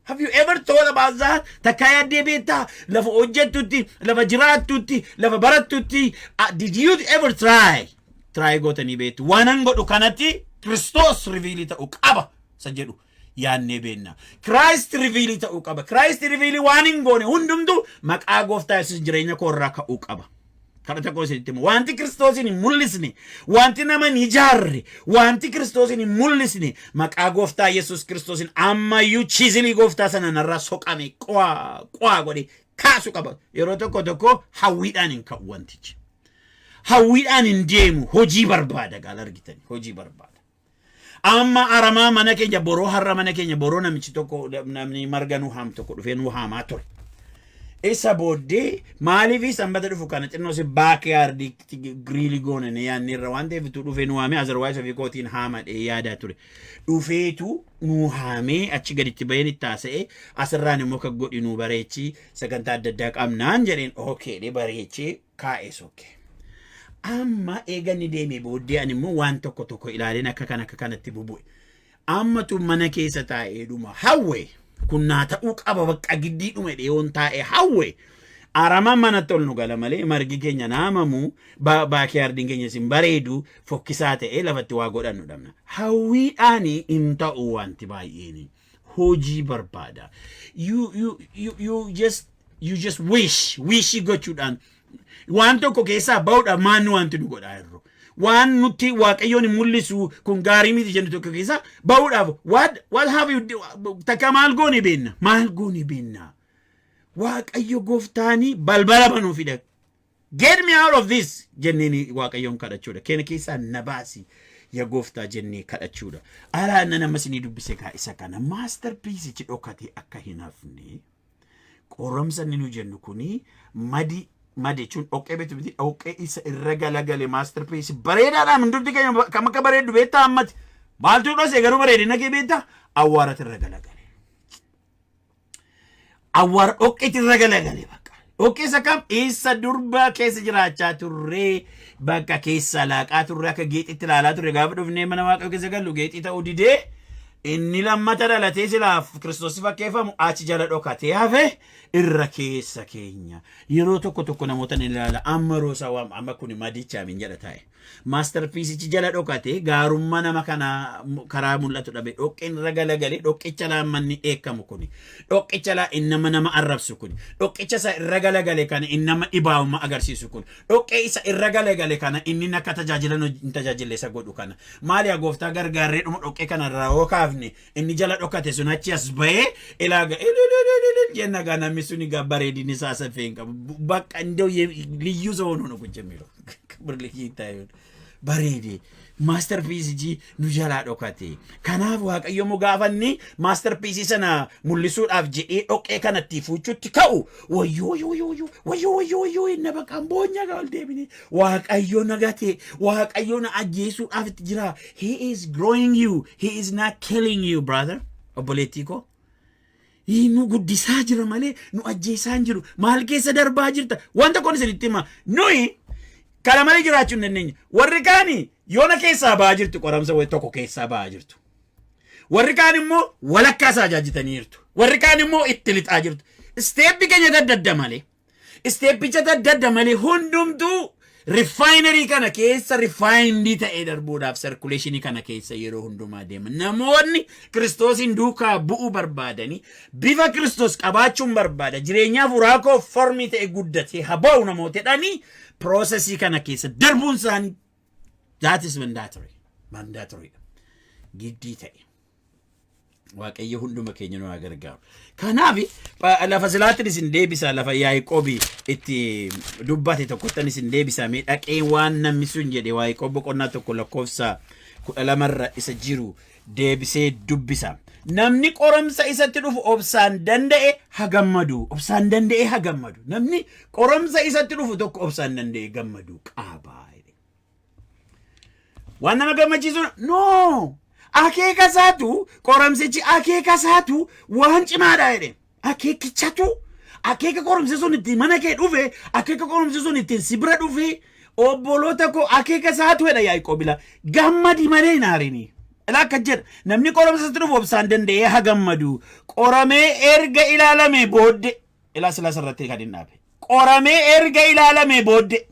Have you ever thought about that? Takaya debita, lava ojetuti, lava jiratuti, lava baratuti. Did you ever try? Try go tani betu. Wanang go kanati Christos revealita ukaba sa jedu. yaannee beenna. Christ reveal ta'uu qaba. Christ reveal waan hin goone hundumtu maqaa gooftaa Yesuus jireenya koorraa ka'uu qaba. Kana tokko isinitti himu. Wanti Kiristoosin hin mul'isne, wanti nama hin ijaarre, wanti Kiristoosin hin mul'isne maqaa gooftaa Yesuus Kiristoosin ammayyuu chiizilii gooftaa sana narraa soqame qo'aa godhe kaasu qaba. Yeroo tokko hawwiidhaan hin ka'u wantichi. Hawwiidhaan hin deemu hojii barbaada gaala argitanii hojii barbaada. Amma aramaa mana keenya boroo har'a mana keenya boroo namichi tokko namni marga nu haam tokko dhufee nu haamaa ture. Isa booddee maaliif sanbata dhufu kana xinnoo si backyard grill goone ne yaanni irra waan ta'eef tu dhufee nu haamee otherwise ofii kootiin haamadhe yaadaa ture. Dhufeetu nu haamee achi gaditti baheen itti haasa'e asirraan immoo kan godhi nu bareechi sagantaa adda addaa qabnaan jedheen okay bareechee kaa'ee sokke. Amma eegani deemee booddee ani immoo waan tokko ilaaleen akka kanatti bubu'e. Amma tu mana keessa taa'ee dhuma hawwe kun naa ta'uu qaba bakka giddii dhume dheeyoon taa'ee hawwe. Arama mana tol nu gala malee margi keenya naamamu baakiyaardiin keenya sin bareedu fokkisaa ta'ee lafatti waa godhannu dhabna. Hawwiidhaani hin ta'u wanti baay'eeni hojii barbaada. You just wish gochuudhaan waan tokko keessaa ba'uudha maan wanti nu godhaa jirru. Waan nuti waaqayyoon mul'isu kun gaarii miti jennu tokko keessaa ba'uudhaaf what have you takka maal goone beenna. Waaqayyo gooftaani balbala banuu fida. Get me out of this jenneeni waaqayyoon kadhachuudha. Keenya keessaa na baasi ya gooftaa jennee kadhachuudha. Araana nama sinii dubbise kaa isa kana masterpiece ichi dhokate akka hin hafne qoramsa nu jennu kuni madi chun oke betu biti oke isa irra galagale masterpiece bareedaadhaan hundumti keenya kam akka bareedu beektaa ammati maaltu dhose garuu bareedina kee beektaa awwaara irra galagale. Awwaara oke irra galagale bakka oke isa kam isa durba keessa jiraachaa turre bakka keessa laaqaa turre akka geexitti ilaalaa turre gaafa dhufnee mana Waaqayyoo keessa gallu geexii ta'uu didee inni lammata dhalatee silaaf Kiristoos fakkeeffamu achi jala dhokatee hafe irra keessa keenya. Yeroo tokko namoota ni ilaala amma roosa waam amma kun madicha min jedha taa'e. Masterpiece ichi jala dhokatee gaarummaa nama kana karaa mul'atu dhabe dhoqqeen irra galagalee dhoqqicha laammanni eekamu kuni. Dhoqqicha laa innama nama arrabsu kuni. Dhoqqicha isa irra galagalee kana innama dhibaawummaa agarsiisu kuni. Dhoqqee isa irra galagalee kana inni akka tajaajila isa godhu kana. Maali yaa gooftaa gargaarree dhuma dhoqqee kana irraa hookaafne inni jala dhokate sun achi as bahee ilaaga jenna gaa namni suni gaa bareedini isaa safeen qabu bakka indoo liyyuu zoonuu nu kujjamiru birlikii taa'ee bareedee masterpiece ji nu jalaa dhokate. Kanaaf Waaqayyo mu gaafanni masterpiece sana mul'isuudhaaf jedhee dhoqqee kanatti fuuchutti ka'u wayyoo inna bakka amboonya gaa ol deebine Waaqayyo nagate Waaqayyo na ajjeesuudhaaf itti jira. He is growing you, he is not killing you brother. Obboleettii koo nu guddisaa jira malee nu ajjeesaa hin jiru. Maal keessa darbaa jirta wanta kun isinitti hima nuyi kana malee jiraachuu hin dandeenye. Warri kaani yoona keessaa ba'aa jirtu qoramsa wayi tokko keessaa ba'aa jirtu. Warri kaan immoo walakkaa isaa jaajitanii jirtu. Warri kaan immoo itti lixaa jirtu. Steeppi keenya dadda malee steeppicha dadda malee hundumtuu refinery kana keessa refined ta'ee darbuudhaaf circulation kana keessa yeroo hundumaa deema. Namoonni Kiristoosin duukaa bu'uu barbaadanii bifa Kiristoos qabaachuun barbaada jireenyaaf uraakoo formii ta'e guddatee haba'u namootedhanii processii kana keessa darbuun isaanii that is mandatory giddii ta'e. Waaqayyo hunduma keenya nu gargaaru. Kanaaf lafa silaatiin isin deebisa lafa Yaaqoobii itti dubbate tokkottan isin deebisa mee dhaqee waan namni sun jedhe Yaaqoob boqonnaa tokko lakkoofsa 12 isa jiru deebisee dubbisa. Namni qoramsa isatti dhufu obsaan danda'e hagammadu. Namni qoramsa isatti dhufu tokko obsaan danda'e gammadu qaba. Waan nama gammachiisu no. Akeeka isaatu qoramsichi akeeka isaatu waan cimaadha jedhe. Akeeka qoramsi sun itti mana kee dhufe akeeka qoramsi sun itti si bira dhufe obboloota koo akeeka isaatu jedha Yaaqoob gammadi malee naarini. Akka jedha namni qoramsa isaatti dhufu obsaan danda'ee hagammadu. Qoramee erga ilaalame boodde ilaa silaas irratti kan hin dhaabe. Qoramee erga ilaalame boodde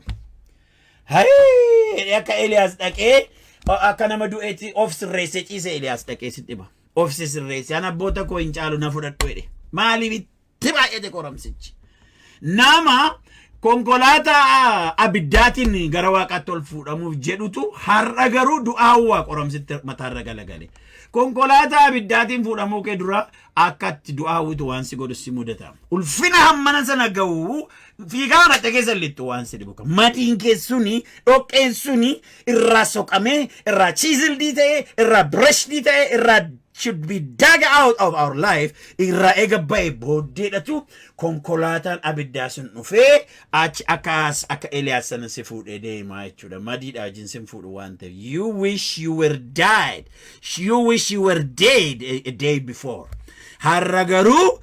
akka Eliyaas dhaqee akka nama du'eetti of sirreessee ciise Eliyaas dhaqee sitti hima. of sisirreesse ana abboota koo hin caalu na fudhadhu jedhe maaliif itti baay'ate qoramsichi nama konkolaataa abiddaatiin gara waaqaatti ol fuudhamuuf jedhutu har'a garuu du'aawwaa qoramsitti mataarra galagale konkolaataa abiddaatiin fuudhamuu kee dura akkatti du'aawwitu waan si godhu si mudata ulfina hammana sana ga'u fiigaa madda keessa littu waan si dhibu madiin keessuni dhoqqeen suni irraa soqamee irraa chiisildii ta'e irraa birashdii ta'e irraa should be dug out of our life irra ega bay boddedatu konkolatan abiddasun dhufee ach akas aka Elias sana si fuudhe deema jechuudha madiidha jinsin fuudhu wanta you wish you were dead you wish you were dead a day before haragaru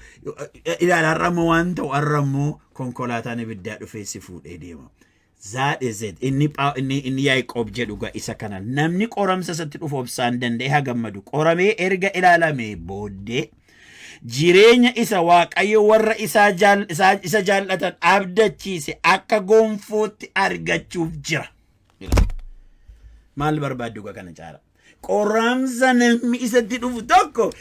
ila haramo wanta waramo konkolatan abidda dhufee si fuudhe deema that is it inni Yaaqoob jedhuga isa kana namni qoramsa satti dhufu obsaan danda'e hagammadu qoramee erga ilaalame booddee jireenya isa waaqayyo warra isa jaallatan abdachiise akka gonfootti argachuuf jira maal barbaaduga kana caala qoramsa namni isatti dhufu tokko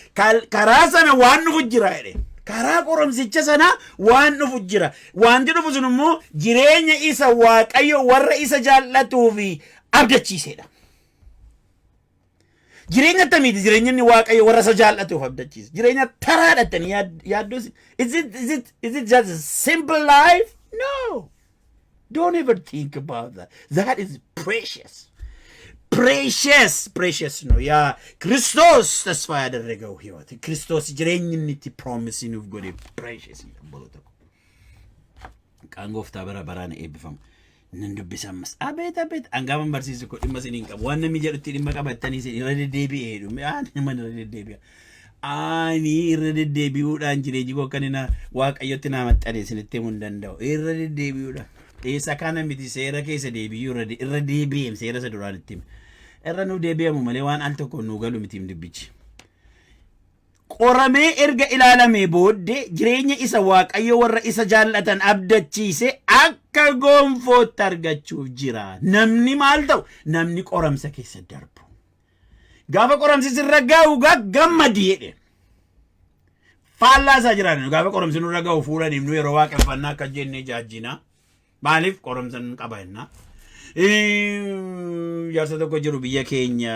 karaa sana waan dhufu jira jedhe karaa qoramsicha sana waan dhufu jira wanti dhufu sun immoo jireenya isa waaqayyo warra isa jaallatuufi abdachiisedha jireenya tamiiti jireenya inni waaqayyo warra isa jaallatuuf abdachiise jireenya taraadhatanii yaadduu is it just a simple life no don't ever think about that is precious no ya Christos ተስፋ ያደረገው ህይወት ክርስቶስ ጅሬኝነት promise ኑፍ ጎዴ precious ቦሎቶ ካንጎፍታ በራበራን ኤብፈም ንንዱብሰምስ አቤት አንጋመን በርሲስ ኮ ድመሲኒን ቀብ ዋነ ሚጀሩት ድመቀበተኒ ረደ ዴቢ ሄዱ ማን ረደ ዴቢ አኒ ረደ ዴቢው ዳንጅሬ ጂጎ ከነና ዋቀዮትና መጠኔ ስልቴሙ እንደንዳው ረደ ዴቢው ዳ isa kana miti seera keessa deebi'uu irra deebi'eem seera isa duraan ittiin irra nu deebi'amu malee waan al tokko nu galu miti dubbichi qoramee erga ilaalamee booddee jireenya isa waaqayyo warra isa jaallatan abdachiise akka gonfootti argachuuf jira namni maal ta'u namni qoramsa keessa darbu gaafa qoramsi sirra ga'u gammadi jedhe faallaa isaa jiraan gaafa qoramsi nurra ga'u fuudhaniif nu yeroo waaqeffannaa akka jennee jaajjina Malif qoramsan qabaynaa jaarsa tokko jiru biyya keenya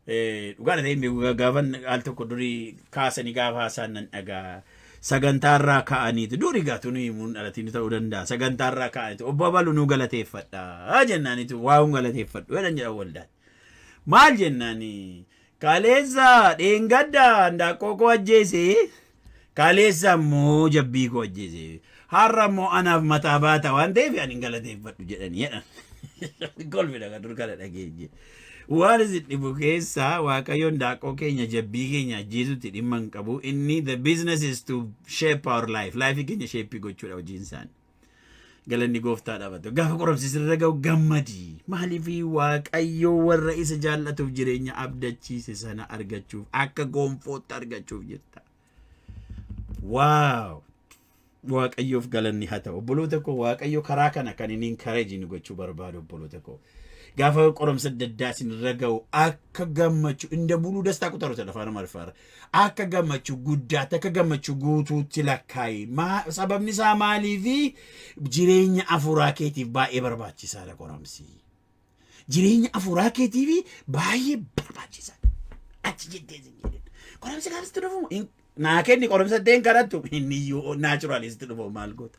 dhugaadha ta'e gaafan al tokko durii kaasanii gaafa haasaan nan dhagaa sagantaarraa ka'aniitu durii gaatuni mun dhalatiin ta'uu danda'a sagantaarraa ka'aniitu obbo Abalu nu galateeffadha jennaaniitu waa hun galateeffadhu jedhan jedhan waldaan maal jennaani kaleessa dheengadda handaaqqoo koo ajjeese kaleessa immoo jabbii koo ajjeese haramo anaaf mataa baata waan ta'eef ani galateeffadhu jedhanii jedhan golfidha kan dur kana dhageeyye waan isin dhibu keessa waaqayyoon handaaqqoo keenya jabbii keenya ajjeesutti dhimma hin qabu inni the business is to shape our life keenya shape gochuudha hojiin isaanii galanni gooftaa dhaabatu gaafa qoramsisirra ga'u gammadi maaliif waaqayyo warra isa jaallatuuf jireenya abdachiise sana argachuuf akka gonfootti argachuuf jirta wow waaqayyoof galanni haa ta'u obboloota koo waaqayyo karaa kana kan inni encourage nu gochuu barbaadu obboloota koo gaafa qoramsa daddaasin raga'u akka gammachu inda buluu dastaa kutaroota afaan Amaariffaa akka gammachu guddaatti akka gammachu guutuutti lakkaayi sababni isaa maaliifi jireenya afuuraa keetiif baay'ee barbaachisaadha qoramsi jireenya afuuraa keetiif baay'ee barbaachisaadha achi jettee qoramsi gaafatti dhufu naa kenni qoramsa deen kadhattu inni yoo naturalist dhufu maal goota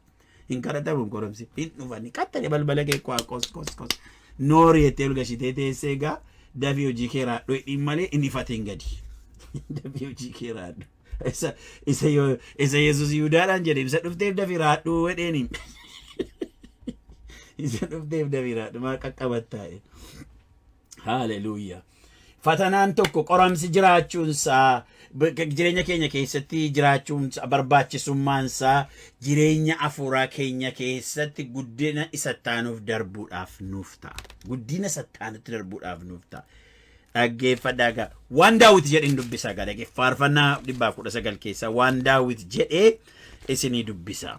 hin kadhatamu qoramsi hin dhufani qattani balbala kee kos noori ettee ulgashitee teessee gaa dafii hojii kee raadhu hin malee inni fateen gadi dafii hojii kee raadhu isa Yesuus Yihudaadhaan jedhe isa dhufteef dafii raadhu wedheeni isa dhufteef dafii raadhu maa qaqqabattaa'e haleluuyaa fatanaan tokko qoramsi jiraachuunsaa jireenya keenya keessatti jiraachuun barbaachisummaansaa jireenya afuuraa keenya keessatti guddina isa taanuuf darbuudhaaf nuuf ta'a guddina isa taanutti darbuudhaaf nuuf ta'a dhaggeeffadhaa waan Daawit jedhin dubbisaa gadage faarfannaa 119 keessa waan Daawit jedhee isinii dubbisaa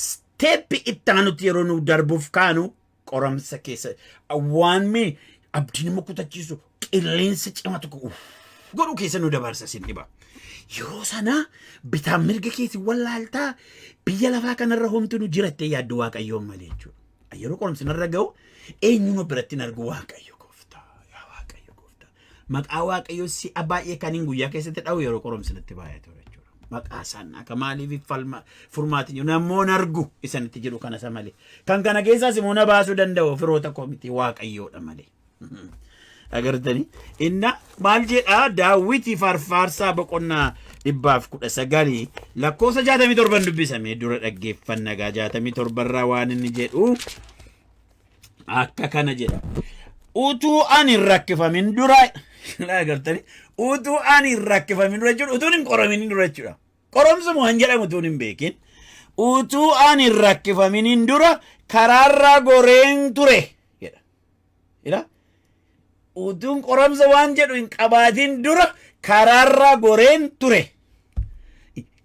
steppi ittaanutti yeroo nu darbuuf kaanu qoramsa keessa waan mee abdiin nama kutachiisu qilleensa cima tokko godhu keessa nu dabarsa sin dhiba. Yoo sana bitaan mirga keetii wallaaltaa biyya lafaa kanarra homtu nu jirattee yaaddu Waaqayyoon malee jechuudha. Yeroo qorumsi narra ga'u eenyuma biratti argu Waaqayyo gooftaa yaa Waaqayyo gooftaa. Maqaa Waaqayyo si baay'ee kan hin guyyaa keessatti dha'u yeroo qorumsi natti baay'atu jechuudha. Maqaa isaan akka maaliif furmaatiin namoonni argu isanitti jedhu kana isa malee. Kan kana keessaa Simoona baasuu danda'u firoota koomiti Waaqayyoodha malee. Agartanii inna maal jedha Daawiti faarfaarsaa boqonnaa 119 lakkoofsa 67 dubbisame dura dhaggeeffanna gaa 67 irraa waan inni jedhu akka kana jedha utuu ani rakkifamin dura agartanii utuu ani rakkifamin dura jechuudha utuu hin qoramin dura jechuudha qoromsumu han jedhamu utuu hin beekin utuu ani rakkifamin dura karaarraa goreen ture jedha utuun qoramsa waan jedhu hin qabaatin dura karaarraa goreen ture.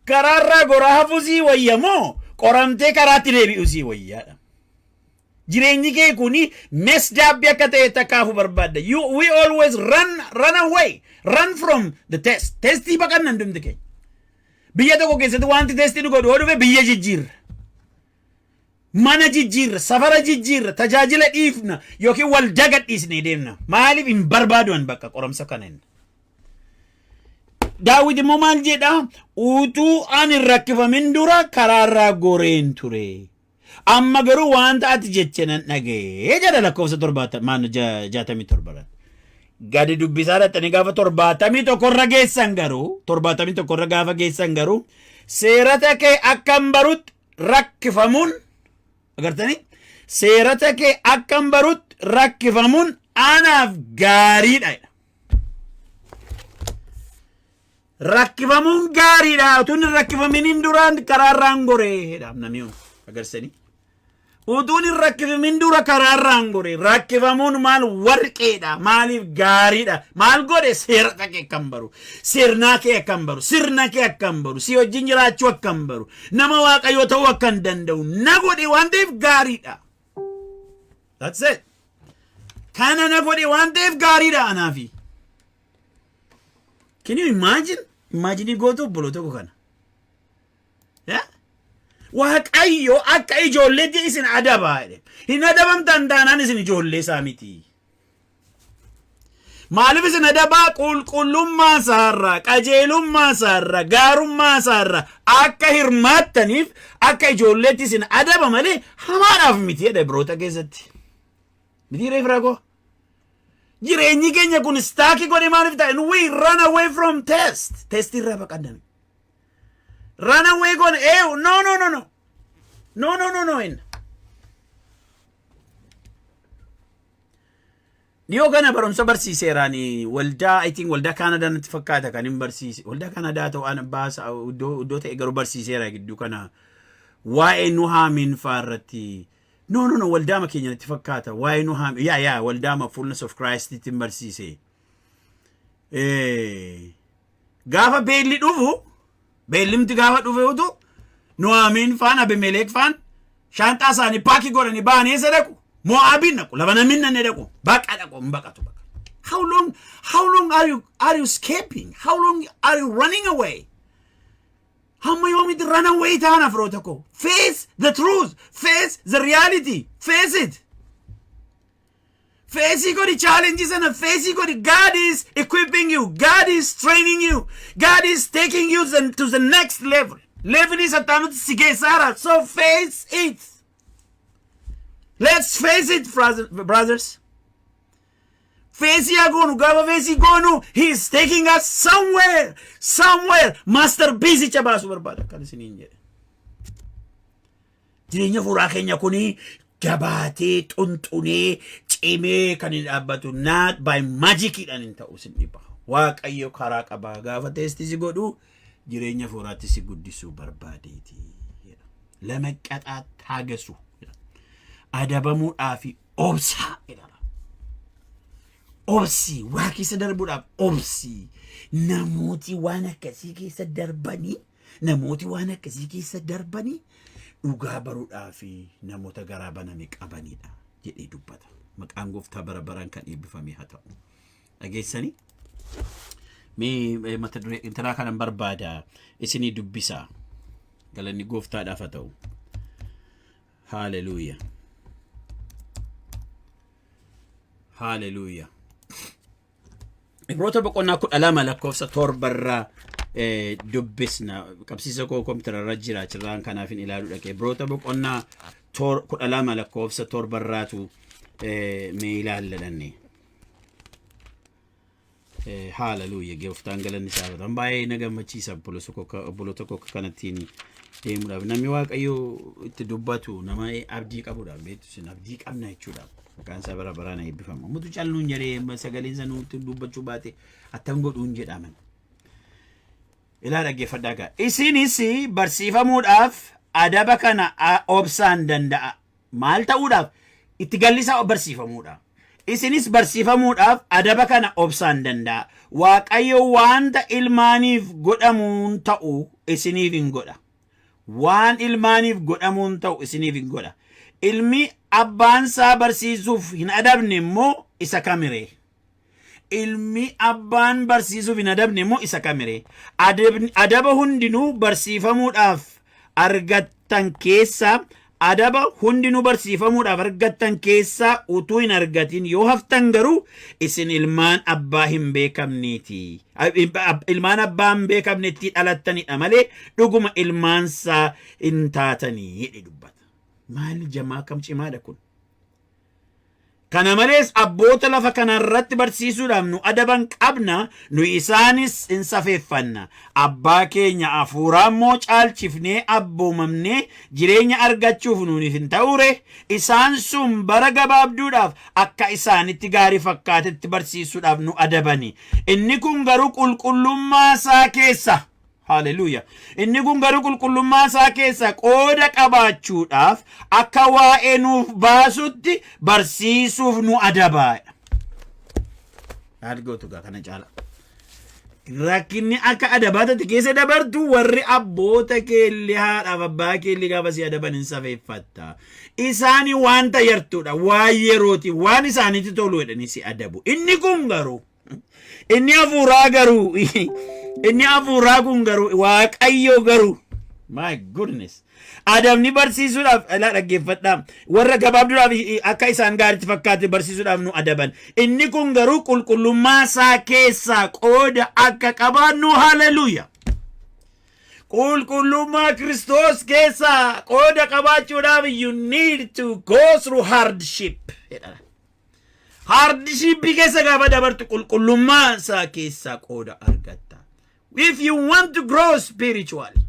Karaarraa goraa hafusii wayyamoo qoramtee karaatti deebi'usii wayyaadha. Jireenyi kee kuni mesdaabbi akka ta'e takkaafu barbaadda. We always run away. Run from the test. Testii baqannan dumti keenya. Biyya tokko keessatti wanti testii nu godhu dhufe biyya jijjiirra. Mana jijjiirra, safara jijjiirra, tajaajila dhiifna yookiin waldaa gadhiisnee deemna. Maaliif hin barbaaduan bakka qoramsa kana hin. Daawit immoo maal jedha? Utuu ani rakkifamin dura karaarraa goreen ture. Amma garuu wanta ati jeche nan dhagee jedha lakkoofsa 67. Gadi dubbisaa dhattanii gaafa 71 irra geessan garuu 71 irra gaafa geessan garuu seerata kee akkan barutti rakkifamuun agartanii seerata kee akkan barutti rakkifamuun anaaf gaariidha. Rakkifamuun gaariidha. Utuun rakkifamin duraan karaarraan goree namni agarsanii. Utuun rakkifamin dura karaarraan goree rakkifamuun maal warqeedha. Maaliif gaariidha. Maal godhe seerata kee akkan baru. Sirnaa kee akkan baru. Sirna kee akkan baru. Si wajjin jiraachuu akkan baru. Nama Waaqayyoo ta'uu akkan danda'u. Na godhe waan ta'eef gaariidha. That's it. Kana na godhe waan ta'eef gaariidha anaafi. Can you imagine? Imagine go to bolo to kana. Yeah? Waaqayyo akka ijoollee isin adabaa. Hin adabamtan taanaan isin ijoollee saamiti. Maaliif isin adabaa qulqullummaa isaarraa, qajeelummaa isaarraa, gaarummaa isaarraa akka hirmaattaniif akka ijoolleetti isin adaba malee hamaadhaaf miti jedha biroota keessatti. Miti reefraagoo. Jireenyi keenya kun staaki godhe maaliif ta'e? We run away from test. Test irraa baqadame. Run away gone. No. Niyoo kana barumsa barsiiseeraani waldaa I think waldaa Canada natti fakkaata kan hin barsiise. Waldaa Canada ta'u ana baasa iddoo ta'e garuu barsiiseera gidduu kana waa'ee nu haamin faarratti. No, waldaa ma keenya natti fakkaata. Waa'ee nu haam waldaa ma fullness of Christ ittiin barsiise. Gaafa beelli dhufu beellimti gaafa dhufe utu nu haamin faan Abimelek faan shantaa isaanii paakii godhanii baanii eessa dhaqu? Mo'aabiin dhaqu. Lafa namni nanne dhaqu. Baqa dhaqu mbaqatu baqa. How long are you escaping? How long are you running away? How many want me to run away, Tana Frotako? Face the truth. Face the reality. Face it. Face the challenges and face it. God is equipping you. God is training you. God is taking you to the next level. Level is a tanut sigesara. So face it. Let's face it, brothers. Face Yagonu, Gava Vesi Gonu, he's taking us somewhere. Master busy Chabasu Barbada, Kansinin. Jinya Furakenya Kuni, Gabati, Tuntuni, Chime, Kanin Abatu, not by magic it and into Usinipa. Wak ayo Karakaba, Gava test is godu, Jirenya Furatis good disu barbaditi. Lemek at Hagasu. Adabamu afi obsa. Obsi, waki sa darbuudhaaf obsi. Namooti waan akkasii keessa darbanii, dhugaa baruudhaaf namoota garaa baname qabanidha jedhee dubbata. Maqaan Gooftaa bara baraan kan eebbifame haa ta'u. Dhageessanii mee mata duree intalaa kanan barbaada isinii dubbisa. Galanni gooftaadhaaf haa ta'u. Hallelujah. Hallelujah. Ibroota boqonnaa 12 lakkoofsa 7 dubbisna. Qabsiisa koo kompiitara irra jira cirraan kanaaf hin ilaalu dhaqe. Ibroota boqonnaa 12 lakkoofsa 7tu mee ilaallanne. Hallelujah. Gooftaan galanni isaa haa ta'u. Baay'ee na gammachiisa obboloota koo kanattiin deemuudhaaf. Namni Waaqayyoo itti dubbatu nama abdii qabuudhaaf beektu sin abdii qabna jechuudha. Maqaan isaa bara baraan eebbifamu. Mutu calluun jedhee sagaleen isaa nutti dubbachuu baate attam godhuun jedhaman. Ilaa dhaggeeffadhaa gaa. Isinis barsiifamuudhaaf adaba kana obsaan danda'a. Maal ta'uudhaaf? Itti gallisaa barsiifamuudhaaf. Isinis barsiifamuudhaaf adaba kana obsaan danda'a. Waaqayyo waanta ilmaaniif godhamuun ta'u isiniif hin godha. Waan ilmaaniif godhamuun ta'u isiniif hin godha. Ilmi abbaan isaa barsiisuuf hin adabne immoo isa kamiree? Ilmi abbaan barsiisuuf hin adabne immoo isa kamiree? Adaba hundinuu barsiifamuudhaaf argattan keessaa adaba hundinuu barsiifamuudhaaf argattan keessaa utuu hin argatin yoo haftan garuu isin ilmaan abbaa hin beekamneeti. Ilmaan abbaa hin beekamnetti dhalattanidha malee dhuguma ilmaansaa hin taatanii jedhe dubbata. Maal jamaa kam cimaadha kun? Kana malees abboota lafa kanarratti barsiisuudhaaf nu adaban qabna, nu isaanis hin safeeffanna. Abbaa keenya hafuuraan moo caalchifnee abboomamnee jireenya argachuuf nuuf hin ta'ure. Isaan sun bara gabaabduudhaaf akka isaanitti gaarii fakkaatetti barsiisuudhaaf nu adabani. Inni kun garuu qulqullummaa isaa keessa. Hallelujah. Inni kun garuu qulqullummaa isaa keessa qooda qabaachuudhaaf akka waa'ee nuuf baasutti barsiisuuf nu adabaadha. Argootu kana caala. Rakkinni akka adabaatatti keessa dabartu warri abboota keellee haadhaaf abbaa keellee gaafa si adaban hin safeeffatta. Isaanii waan tayyartuudha, waan yerooti, waan isaanitti tolu jedhanii si adabu. Inni kun garuu inni hafuuraa garuu inni hafuuraa kun garuu Waaqayyo garuu my goodness adabni barsiisuudhaaf dhaggeeffadhaa warra gabaabduudhaaf akka isaan gaariitti fakkaate barsiisuudhaaf nu adaban. Inni kun garuu qulqullummaa isaa keessaa qooda akka qabaannu. Hallelujah. Qulqullummaa Kiristoos keessaa qooda qabaachuudhaaf you need to go through hardship. Hardship keessa gaafa dabartu qulqullummaa isaa keessaa qooda argatta. If you want to grow spiritually,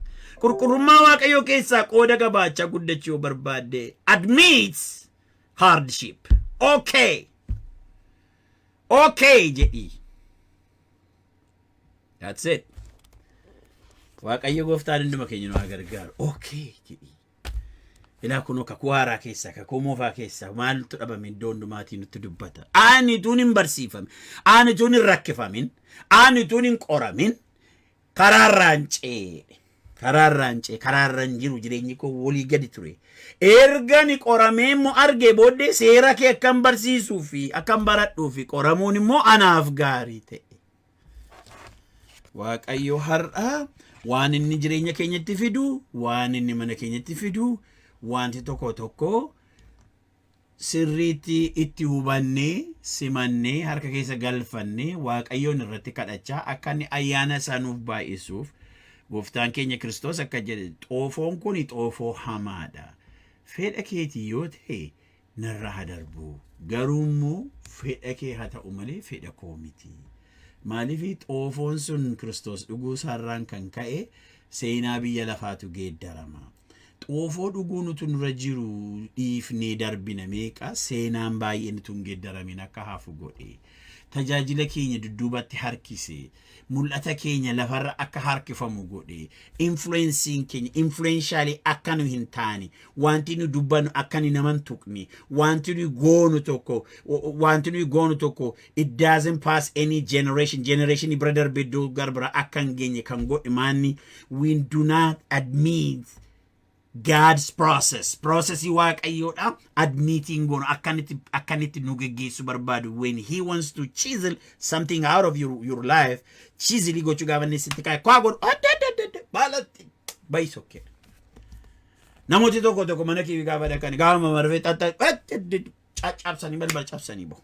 qulqullummaa Waaqayyoo keessaa qooda qabaachaa guddachuu barbaadde admits hardship. Okay jedhi. That's it. Waaqayyo gooftaan hunduma keenya nu gargaaru. Okay jedhi. Ilaa kunoo kakuu haaraa keessaa kakuu moofaa keessaa maaltu dhabame iddoo hundumaatii nutti dubbata. Ani tuun hin barsiifame, ani tuun hin rakkifamin, ani tuun hin qoramin. Karaarraan jiru jireenyi koo walii gadi ture. Erga ni qoramee immoo argee booddee seera kee akkam barsiisuu fi akkam baradhuu fi qoramuun immoo anaaf gaarii ta'e. Waaqayyo har'a waan inni jireenya keenyatti fidu, waan inni mana keenyatti fidu, wanti tokko sirriitti itti hubannee simannee harka keessa galfannee Waaqayyoon irratti kadhachaa akka inni ayyaana isaa nuuf baay'isuuf gooftaan keenya Kiristoos akka jedhe xoofoon kun xoofoo hamaadha. Fedha keetii yoo ta'e narraa haa darbu. Garuu immoo fedha kee haa ta'u malee fedha koo miti. Maaliif xoofoon sun Kiristoos dhuguu isaarraan kan ka'e seenaa biyya lafaatu geeddarama. Xoofoo dhuguu nutu nurra jiru dhiifnee darbina meeqa seenaan baay'een nutu hin geeddaramin akka hafu godhe. Tajaajila keenya dudduubatti harkise. Mul'ata keenya lafarra akka harkifamu godhe. Influencing keenya influentially akka nu hin taane. Wanti nu dubbannu akka ni naman tuqne. Wanti nu goonu tokko it doesn't pass any generation. Generation brother beddo garbara akka hin geenye kan godhe maanni we do not admit God's process waaqayyoodha admitting gono akkaniti nu geggeessu barbaadu when he wants to chisel something out of your life chisel gochuu gaafanne sitti kaa'e kwa godhu balatti baisokke namooti tokko mana kee gaafa dhaqani gaafa marfee caccabsanii balbal cabsanii bo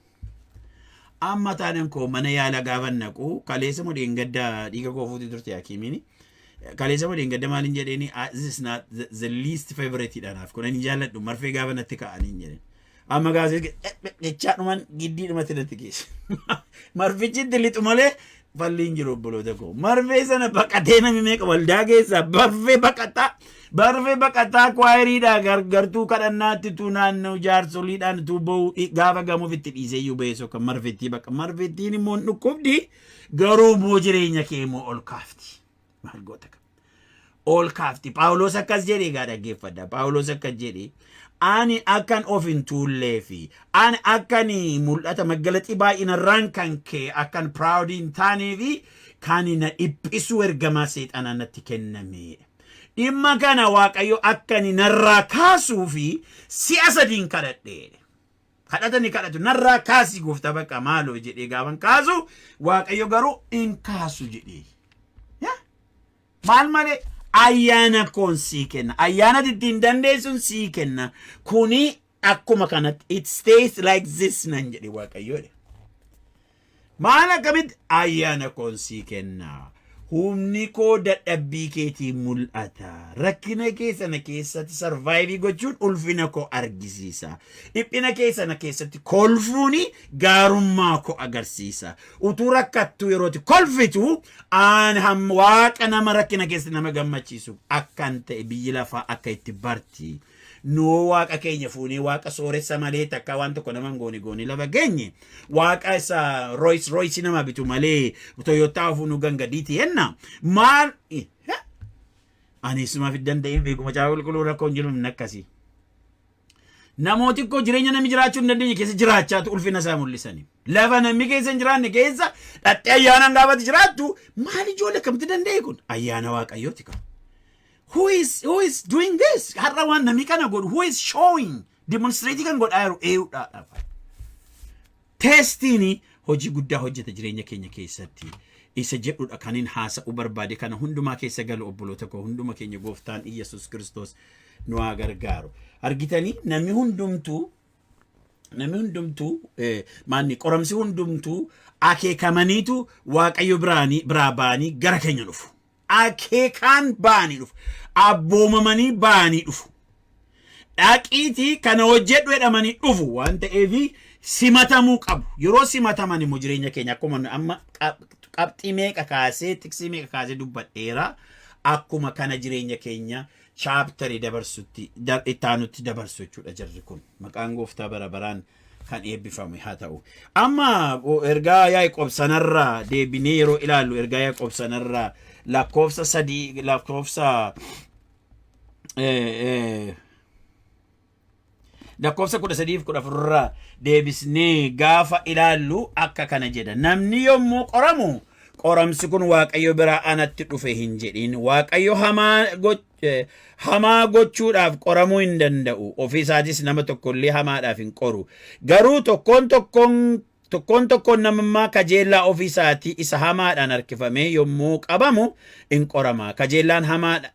amma taanen koo mana yaala gaafa naqu kaleessa modeen gadda dhiiga koo fuuti turte hakiimini kaleessa modeen gadda maalin jedheeni this is not the least favorite dhanaaf kun ani jaalladhu marfee gaafa natti ka'anii jedheen amma gaasee jechaadhumaan giddiidhumatti natti geesse marfichi dilixu malee falliin jiru obboloota koo marfee sana baqatee namni meeqa waldaa keessa barfee baqataa kwaayiriidhaa gargartuu kadhannaatti tu naannoo jaarsoliidhaan tu ba'u gaafa gamuuf itti dhiisee iyyuu beesoo kan marfettii baqa marfettiin immoo dhukkubdi garuu immoo jireenya kee immoo ol kaafti maal goota ol kaafti Paawulos akkas jedhee gaa dhaggeeffadha Paawulos akkas jedhee ani akkan of hin tuullee fi ani akkan mul'ata magaalatti baay'inarraan kan kee akkan proud hin taanee fi kan na dhiphisu ergamaa seexanaa natti kenname dhimma kana waaqayyo akkan narraa kaasuu fi si'a sadiin kadhadhe kadhatani kadhatu narraa kaasii gooftaa baqa maaloo jedhee gaafan kaasu waaqayyo garuu hin kaasu jedhee maal malee ayyaana koon sii kenna ayyaana ittiin dandeessuun sii kenna kuni akkuma kanatti it stays like this nan jedhe waaqayyoodha maal akkamitti ayyaana koon sii kenna humni koo dadhabbii keetii mul'ata rakkina keessana keessatti survive gochuun ulfina koo argisiisa dhiphina keessana keessatti kolfuuni gaarummaa koo agarsiisa utuu rakkattu yerooti kolfitu aan waaqa nama rakkina keessa nama gammachiisu akkan ta'e biyyi lafaa akka itti barti noo waaqa keenya fuunee waaqa sooressa malee takka waan tokko nama gooni lafa geenye waaqa isa Royce nama bitu malee Toyota fuunu gangadiiti yenna maal ani isuma fi danda'in beekuma caa qulqulluu rakkoon jiru nakkasi namooti ko jireenya namni jiraachuu hin dandeenye keessa jiraachaatu ulfina isaa mul'isanii lafa namni keessa hin jiraanne keessa dhattee ayyaanaan gaafatti jiraattu maal ijoollee akkamitti danda'e kun ayyaana waaqayyooti qaba who is doing this har'a waan namni kana godhu who is showing demonstrating kan godhaa jiru testini hojii guddaa hojjeta jireenya keenya keessatti isa jedhudha kanin haasa'u barbaade kana hundumaa keessa galu obboloota koo hunduma keenya gooftaan Iyesuus Kiristoos nu gargaaru argitanii namni hundumtuu maanni qoramsi hundumtuu akeekamaniitu waaqayyo biraa baanii gara keenya dhufu akeekaan baanii dhufu abboomamanii baanii dhufu dhaqiitii kana hojjedhu jedhamanii dhufu waan ta'eefi simatamuu qabu yeroo simataman immoo jireenya keenya akkuma amma qabxii meeqa kaasee tiksii meeqa kaasee dubbadheera akkuma kana jireenya keenya chaaptarii dabarsutti ittaanutti dabarsu jechuudha jarri kun maqaan gooftaa bara baraan kan eebbifame haa ta'u amma ergaa Yaaqoob sanarraa deebinee yeroo ilaallu ergaa Yaaqoob sanarraa lakkoofsa 3 lakkoofsa 13-14 deebisnee gaafa ilaallu akka kana jedha namni yommuu qoramu qoramsi kun waaqayyo biraa anatti dhufe hin jedhin waaqayyo hamaa gochuudhaaf qoramuu hin danda'u ofii isaatis nama tokkollee hamaadhaaf hin qoru garuu tokkoon namummaa kajeellaa ofii isaatii isa hamaadhaan harkifamee yommuu qabamu in qorama kajeellaan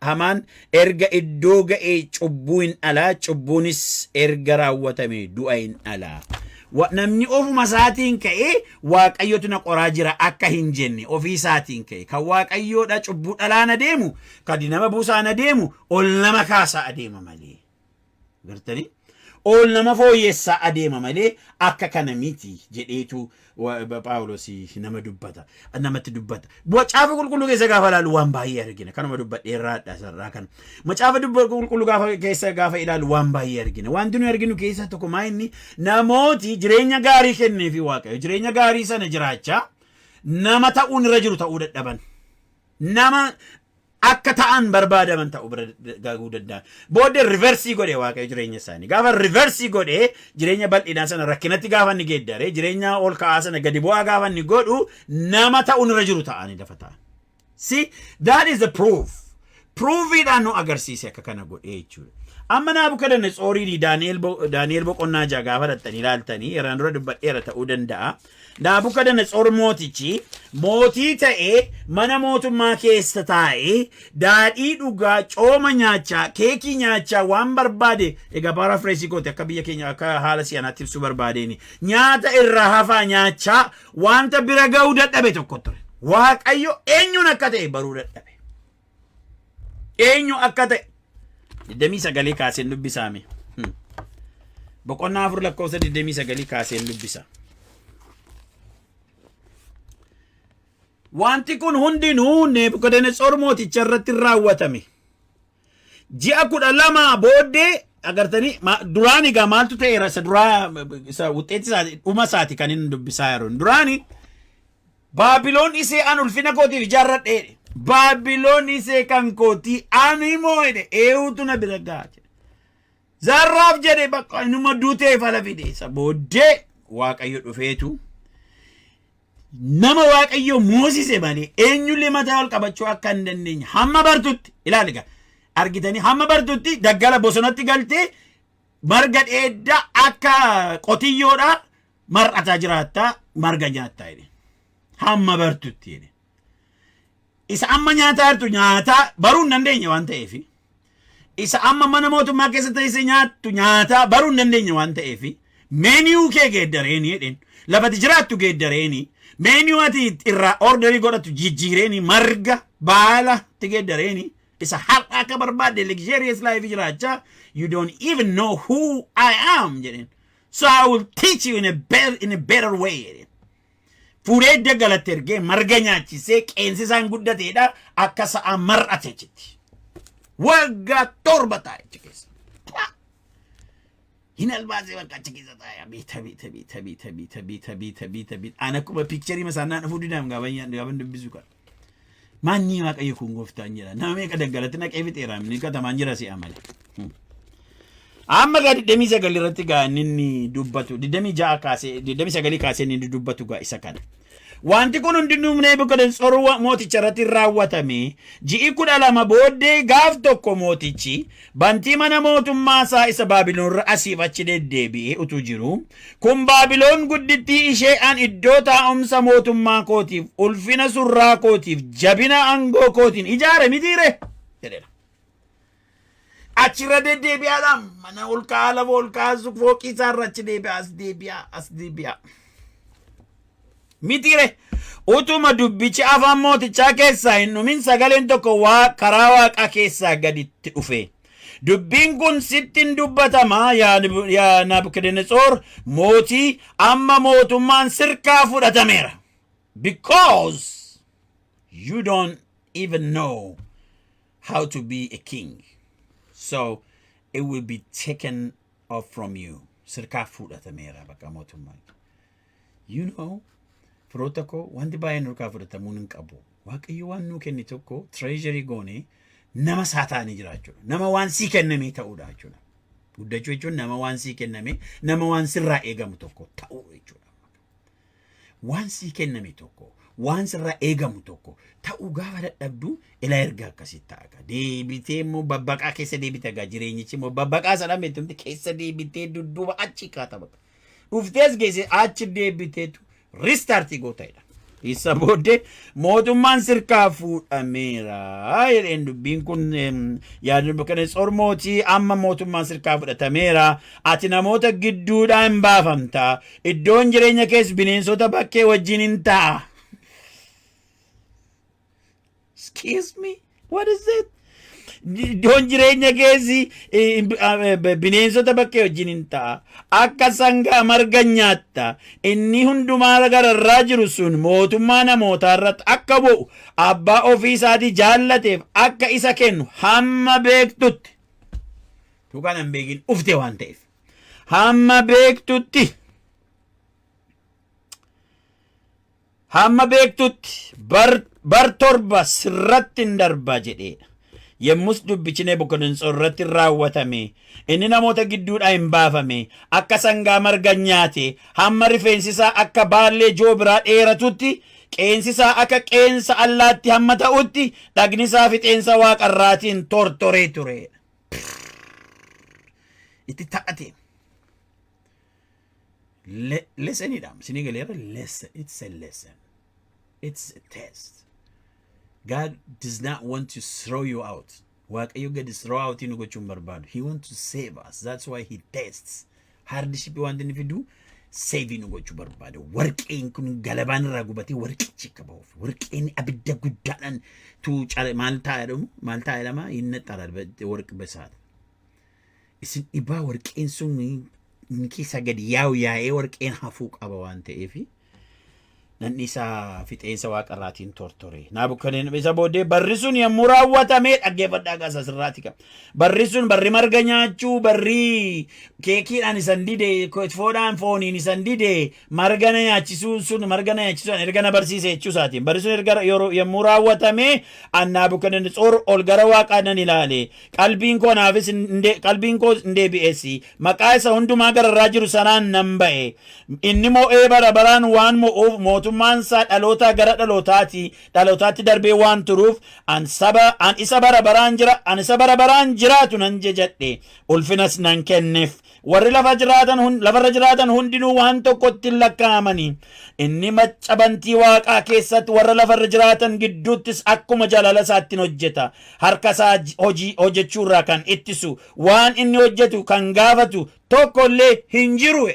hamaan erga iddoo ga'ee cubbuu hin alaa cubbuunis erga raawwatame du'a hin alaa namni ofuma isaatiin ka'ee waaqayyotu na qoraa jira akka hin jenne ofii isaatiin ka'e kan waaqayyoodha cubbuu dhalaan adeemu kan nama buusaan adeemu ol nama kaasaa adeema malee gartanii ol nama fooyyessaa adeema malee akka kana miti jedheetu Paawulos namatti dubbata macaafa qulqulluu keessa gaafa ilaalu waan baay'ee argina kanuma dubbadheerraadha sarraa kana macaafa qulqulluu keessa gaafa ilaalu waan baay'ee argina wanti nu arginu keessa tokko maa inni namooti jireenya gaarii kenneefi waaqayyo jireenya gaarii sana jiraachaa nama ta'uun irra jiru ta'uu dadhaban nama akka ta'an barbaadaman ta'uu gaaguu danda'an booddee riversii godhe waaqayyo jireenya isaanii gaafa riversii godhe jireenya bal'inaa sana rakkinatti gaafa inni geeddare jireenya ol ka'aa sana gadi bu'aa gaafa inni godhu nama ta'uun irra jiru ta'anii lafa ta'an see that is the proof prove it anu agarsiise akka kana godhee jechuudha. Amma Naabukadanetsooriin Daani'el boqonnaa ja'a gaafa dhattanii ilaaltanii irraan dura dubbadheera ta'uu danda'a. Naabukadanetsoor mootichi mootii ta'ee mana mootummaa keessa taa'ee daadhii dhugaa cooma nyaachaa keekii nyaachaa waan barbaade egaa paraphrasii goote akka biyya keenya akka haala si'anaatti ibsuu barbaadeeni nyaata irraa hafaa nyaachaa wanta bira ga'uu dadhabe tokko ture. Waaqayyo eenyuun akka ta'e baruu dadhabe. Eenyu akka ta'e 29 kaaseen dubbisaame. Boqonnaa 4 lakkoofsa 29 kaaseen dubbisa. Wanti kun hundinuu Nebukadnezar mooticha irratti raawwatame. Ji'a 12 booddee agartanii duraan egaa maaltu ta'eera isa duraa isa wuxeetti isaati dhuma isaati kan inni dubbisaa jiru. Duraani Baabiloon isee an ulfina kootiif ijaarradhe. Baabiloon isee kan kootii ani moo'edhe eewutu na bira ga'a. Zarraaf jedhe bakka inuma duutee fala fide isa booddee Waaqayyo dhufeetu nama Waaqayyo moosise malee eenyullee mataa ol qabachuu akka hin dandeenye hamma bartutti ilaali egaa argitanii hamma bartutti daggala bosonatti galtee marga dheeddaa akka qotiyyoodha mar'ataa jiraattaa marga nyaattaa jedhe hamma bartutti jedhe. Isa amma nyaataa jirtu nyaataa baruu hin dandeenye waan ta'eef isa amma mana mootummaa keessa ta'e nyaattu nyaataa baruu hin dandeenye waan ta'eef meeniyuu kee geeddareeni jedheen lafati jiraattu geeddareeni meeniyuu ati irraa orderii godhatu jijjiireeni marga baala ti geeddareeni isa har'a akka barbaadde luxurious life jiraachaa you don't even know who I am jedheen so I will teach you in a better way jedheen. Fuudhee daggalatte ergee marga nyaachisee qeensisaan guddateedha akka sa'a mar'ate jetti. Waggaa 7 taa'e achi keessa. Hin albaasee bakka achi keessa taa'e biita. Ana akkuma piikcharii masaannaa dhufuu didaam gaaban dubbisu kan. Maanni Waaqayyo kun gooftaan jedha. Nama meeqa daggalatti naqee fixeera inni katamaan jira si'a malee. Amma gaa 29 irratti gaa inni dubbatu 26 kaasee 29 kaasee inni dubbatu gaa isa kana. Wanti kun hundinuu Nebukadnezar mooticha irratti raawwatame ji'i 12 booddee gaaf tokko mootichi bantii mana mootummaa isaa isa Baabiloon irra asiif achi deddeebi'ee utuu jiru kun Baabiloon guddittii ishee an iddoo taa'umsa mootummaa kootiif ulfina surraa kootiif jabina aangoo kootiin ijaare mitiire jedheera. Achirra deddeebi'aadhaan mana ol ka'aa lafa ol kaasuu fooqii isaarra achi deebi'a as deebi'a. Mitiire utuma dubbichi afaan mootichaa keessaa hin dhumin sagaleen tokko karaa Waaqaa keessaa gaditti dhufe. Dubbiin kun sittin dubbatamaa yaa Nabukadnezar mootii amma mootummaan sirkaa fudhatameera. Because you don't even know how to be a king. So it will be taken off from you. Sirkaa fudhatameera bakka mootummaa. You know, firoota koo wanti baay'een nurkaa fudhatamuu hin qabu. Waaqayyo waan nuu kenne tokko treasury goone nama saataanii jira jechuudha. Nama waan sii kenname ta'uudha jechuudha. Guddachuu jechuun nama waan sii kenname nama waan sirraa eegamu tokko ta'uu jechuudha. Waan sii kenname tokko waan sirraa eegamu tokko ta'uu gaafa dadhabdu ila erga akkasitti ta'a. Deebitee immoo babbaqaa keessa deebite gaa jireenyichi immoo babbaqaa sana meetumti keessa deebitee dudduuba achi kaata bakka. Dhuftees geesse achi deebiteetu restart gootaidha. Isa booddee mootummaan sirkaa fudhameera jedheen dubbiin kun yaa Nebukadnezar mootii amma mootummaan sirkaa fudhatameera ati namoota gidduudhaa hin baafamta iddoon jireenya keessa bineensota bakkee wajjin hin ta'a. Excuse me, what is it? Iddoon jireenya keessi bineensota bakkee wajjin hin ta'a. Akka sangaa marga nyaatta. Inni hundumaa gararraa jiru sun mootummaa namootaa irratti akka bu'u abbaa ofii isaatii jaallateef akka isa kennu hamma beektutti. Tukaan hin beekin ufte waan ta'eef. Hamma beektutti bar torba sirratti hin darba jedheedha. Yemmus dubbichi Nebukadnezar irratti raawwatame inni namoota gidduudhaa hin baafame akka sangaa marga nyaate hamma rifeensi isaa akka baallee joo biraa dheeratutti qeensisaa akka qeensa allaatti hamma ta'utti dhagnisaa fixeensa waaqarraatiin tortoree ture. Itti ta'ate. Lesson lesson. It's a lesson. It's a test. God does not want to throw you out. Waaqayyo gadi throw out nu gochuun barbaadu. He wants to save us. That's why he tests. Hardship waan inni fidu save nu gochuu barbaadu. Warqeen kun galabaan irraa gubatee warqichi qabuuf. Warqeen abidda guddaadhaan tu maal taa'e lama inni xarar warq besaat. Isin dhibaa warqeen sun keessa gadi yaa'ee warqeen hafuu qaba waan ta'eefi. Nanni isaa fixeensa waaqarraatiin tortore. Naabukadnezar isa booddee barri sun yommuu raawwatamee dhaggeeffadhaa gaasa sirraati qaba. Barri sun barri marga nyaachuu, barri keekiidhaan isan dide, fooniin isan dide, marga na nyaachisuu sun erga na barsiise jechuu isaatiin. Barri sun erga yommuu raawwatamee Naabukadnezar ol gara waaqaa nan ilaale. Qalbiin koo hin deebi'eessi. Maqaa isa hundumaa gararraa jiru sanaan nan ba'e. Inni mo'ee bara baraan waan mo'uuf mootummaan isaa dhaloota gara dhalootaatti darbee waan turuuf an isa bara baraan jiraatu nan jajadhe ulfinas nan kenneef. Warri lafarra jiraatan hundinuu waan tokkotti hin lakkaa'amanii. Inni maccabantii waaqaa keessatti warra lafarra jiraatan gidduuttis akkuma jaalala isaatti hojjeta. Harka isaa hojjechuurraa kan ittisu waan inni hojjetu kan gaafatu tokkollee hin jiru.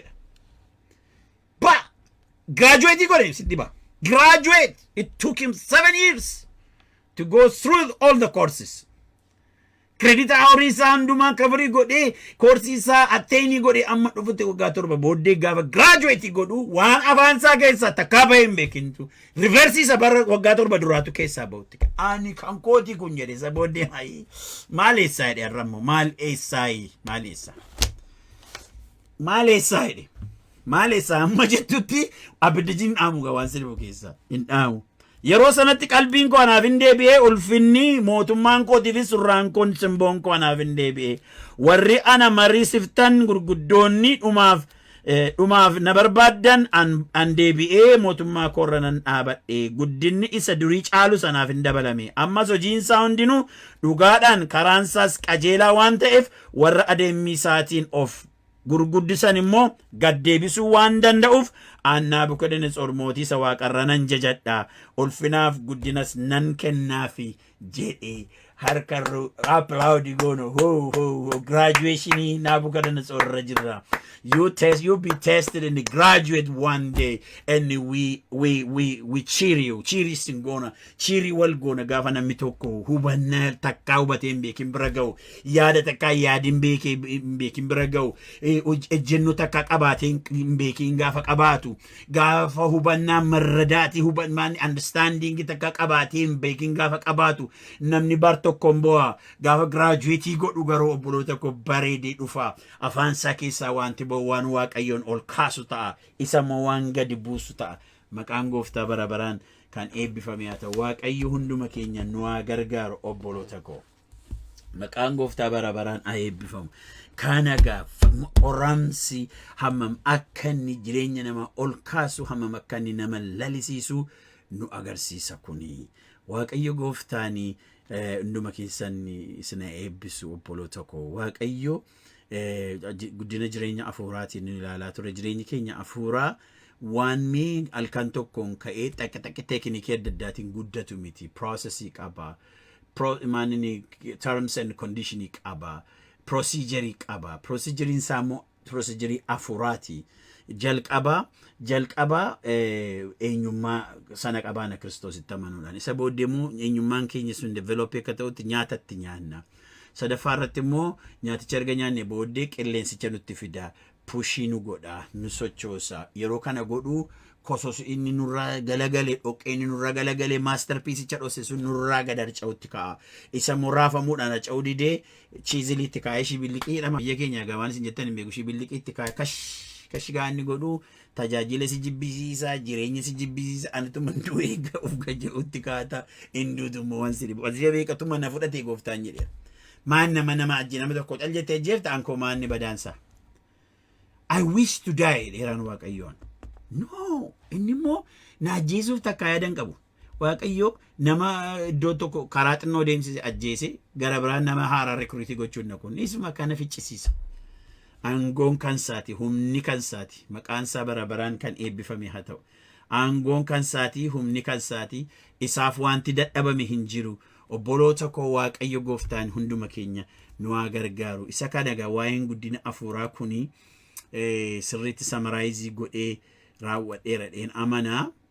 Graduate graduate. It took him 7 years to go through all the courses. Credit horii isaa hundumaa kabarii godhee koorsii isaa atteeni godhee amma dhufute waggaa 7 booddee gaafa graduate godhu waan afaan isaa keessaa takkaa bahee hin beekintu. Reverse isa bara waggaa 7 duraatu keessaa bahutti. Ani kan kooti kun jedhe isa booddee maal eessaa jedhe arrammoo maal eessaa jedhe. Maalessa amma jettutti abiddiin dhaamu waan sirbu keessa hin dhaamu. Yeroo sanatti qalbiin koo anaaf hin deebi'ee ulfinni mootummaan kootiif surraan koon simboon koo anaaf hin deebi'ee. Warri ana mariisiftan gurguddoonni dhumaaf na barbaaddan an deebi'ee mootummaa koorra nan dhaabadhe. Guddinni isa durii caalu sanaaf hin dabalame. Ammas hojiinsaa hundinuu dhugaadhaan karaansaas qajeelaa waan ta'eef warra adeemmii isaatiin of gurguddisan immoo gaddeebisuu waan danda'uuf Naabukadnezar mootii isa waaqarra nan jajadha. Ulfinaaf guddinas nan kennaafi jedhe. Harka applaudi gono graduation Naabukadnezar irra jirra. You'll be tested and graduate one day, and we cheer you. Cheeristin gona, cheeri wal gona gaafa namni tokko hubanna takkaa hubatee hin beekin bira ga'u, yaada takkaa yaadin beekin bira ga'u, ejjenno takkaa qabaatee hin beekin gaafa qabaatu, gaafa hubannaa marradaati hubannaan understanding takkaa qabaatee hin beekin gaafa qabaatu, namni bar tokkoon bo'a gaafa graduate godhu garuu obboloota koo bareedee dhufa. Afaan isaa keessaa wanti waan waaqayyoon ol kaasu ta'a. Isa immoo waan gadi buusu ta'a. Maqaan gooftaa bara baraan kan eebbifame haa ta'u. Waaqayyo hunduma keenya nu haa gargaaru obboloota koo. Maqaan gooftaa bara baraan haa eebbifamu. Kana gaafa qoramsi hammam akka inni jireenya nama ol kaasu hammam akka inni nama lalisiisu nu agarsiisa kuni. Waaqayyo gooftaanii hunduma keessan isina eebbisu obboloota koo. Waaqayyo guddina jireenya afuuraatiin ilaalaa ture. Jireenyi keenya afuuraa waan mee halkan tokkoon ka'ee xaqi teeknikii adda addaatiin guddatu miti. Processii qaba. Terms and conditionii qaba. Procedurii qaba. Proceduriin isaa immoo procedurii afuuraati. Jalqaba eenyummaa sana qabaana Kiristoositti amanuudhaan. Isa booddee immoo eenyummaan keenya sun developee akka ta'utti nyaatatti nyaanna. Sadaffaa irratti immoo nyaaticha erga nyaanne booddee qilleensicha nutti fida. Pushii nu godha, nu sochoosa. Yeroo kana godhu kosos inni nurraa galagalee dhoqqee inni nurraa galagalee masterpiisicha dhoose sun nurraa gad harca'utti ka'a. Isa immoo raafamuudhaan harca'uu didee chiiziliitti kaa'ee shibilliqii jedhama. Biyya keenya gabaan isin jettan hin beeku shibilliqiitti kaa'ee kashigaa inni godhu tajaajila si jibbisiisa, jireenya si jibbisiisa. Anituma du'ee ga'uuf gaja'utti kaa'ata. Hinduutummoo waan sirrii boqotii beekatuma na fudhatee gooftaan jedheera. Maan nama ajji nama tokko cal jettee jeefta ankoo maanni badaansa. I wish to die dheeraan waaqayyoon. No, inni immoo na ajjeesuuf takka yaadan qabu. Waaqayyo nama iddoo tokko karaa xinnoo deemsise ajjeese gara biraan nama haaraa rekruutii gochuun kun isuma kana ficcisiisa. Aangoon kan saati, humni kan saati, maqaan isaa bara baraan kan eebbifame haa ta'u. Aangoon kan saati, humni kan saati, isaaf wanti dadhabame hin jiru. Obboloota koo Waaqayyo gooftaan hunduma keenya nu haa gargaaru. Isa kana egaa waa'een guddina afuuraa kuni sirriitti samaraayizii godhee raawwadheera dheen amanaa.